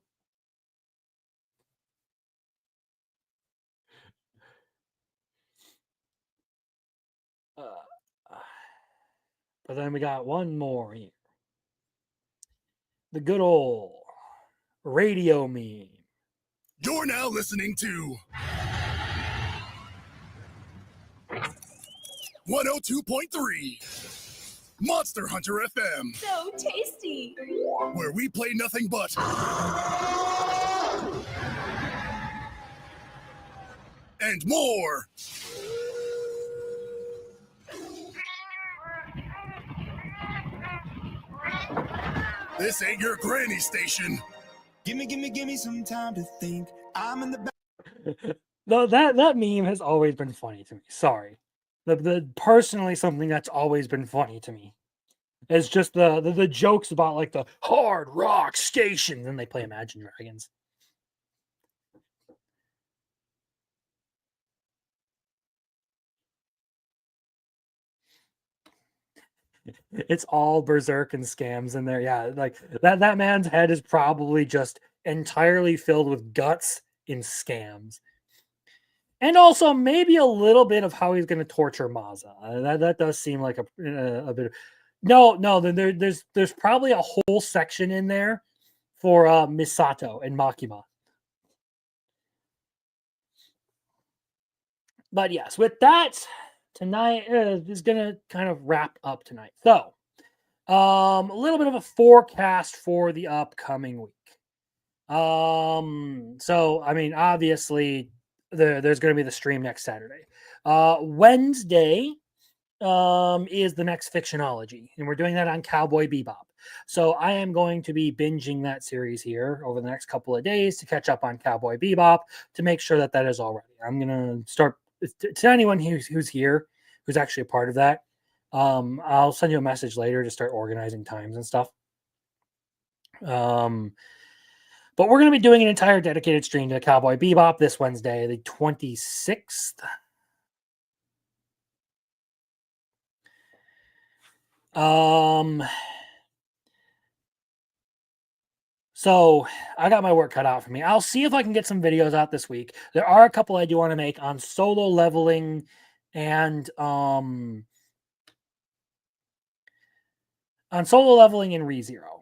[SPEAKER 9] But then we got one more here. The good old radio meme.
[SPEAKER 6] You're now listening to 102.3 Monster Hunter FM.
[SPEAKER 12] So tasty.
[SPEAKER 6] Where we play nothing but and more. This ain't your granny station.
[SPEAKER 11] Gimme some time to think. I'm in the back.
[SPEAKER 9] No, that meme has always been funny to me. Sorry. The personally something that's always been funny to me. It's just the jokes about like the hard rock station, and they play Imagine Dragons. It's all berserk and scams in there. Yeah, like that man's head is probably just entirely filled with guts in scams. And also maybe a little bit of how he's going to torture Maza. That does seem like a bit of... No, there's probably a whole section in there for Misato and Makima. But yes, with that, tonight is going to kind of wrap up tonight. So, a little bit of a forecast for the upcoming week. So, I mean, obviously, there's going to be the stream next Saturday. Wednesday is the next Fictionology, and we're doing that on Cowboy Bebop. So I am going to be binging that series here over the next couple of days to catch up on Cowboy Bebop to make sure that is all ready. I'm going to start to anyone who's here, who's actually a part of that. I'll send you a message later to start organizing times and stuff. But we're going to be doing an entire dedicated stream to Cowboy Bebop this Wednesday, the 26th. So I got my work cut out for me. I'll see if I can get some videos out this week. There are a couple I do want to make on solo leveling and on solo leveling in ReZero.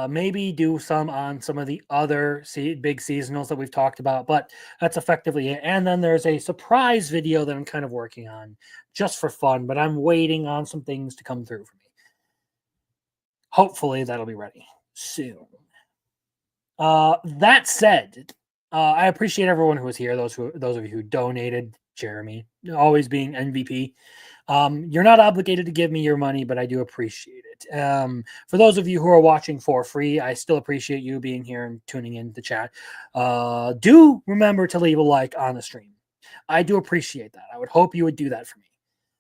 [SPEAKER 9] Maybe do some on some of the other big seasonals that we've talked about, but that's effectively it. And then there's a surprise video that I'm kind of working on just for fun, but I'm waiting on some things to come through for me. Hopefully that'll be ready soon. That said, I appreciate everyone who was here. Those of you who donated, Jeremy, always being MVP. You're not obligated to give me your money, but I do appreciate it. For those of you who are watching for free, I still appreciate you being here and tuning in to chat. Do remember to leave a like on the stream. I do appreciate that. I would hope you would do that for me.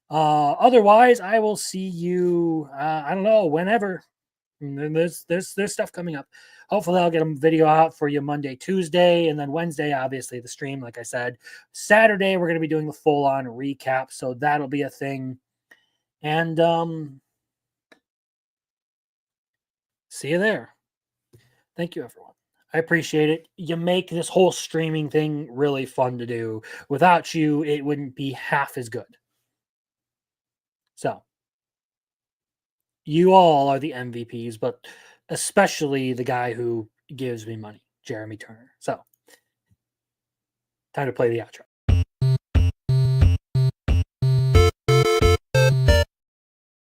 [SPEAKER 9] Otherwise, I will see you. I don't know, whenever. There's stuff coming up. Hopefully I'll get a video out for you Monday, Tuesday, and then Wednesday, obviously the stream, like I said. Saturday, we're going to be doing the full-on recap, so that'll be a thing. And see you there. Thank you, everyone. I appreciate it. You make this whole streaming thing really fun to do. Without you, it wouldn't be half as good. So, you all are the MVPs, but especially the guy who gives me money, Jeremy Turner. So, time to play the outro.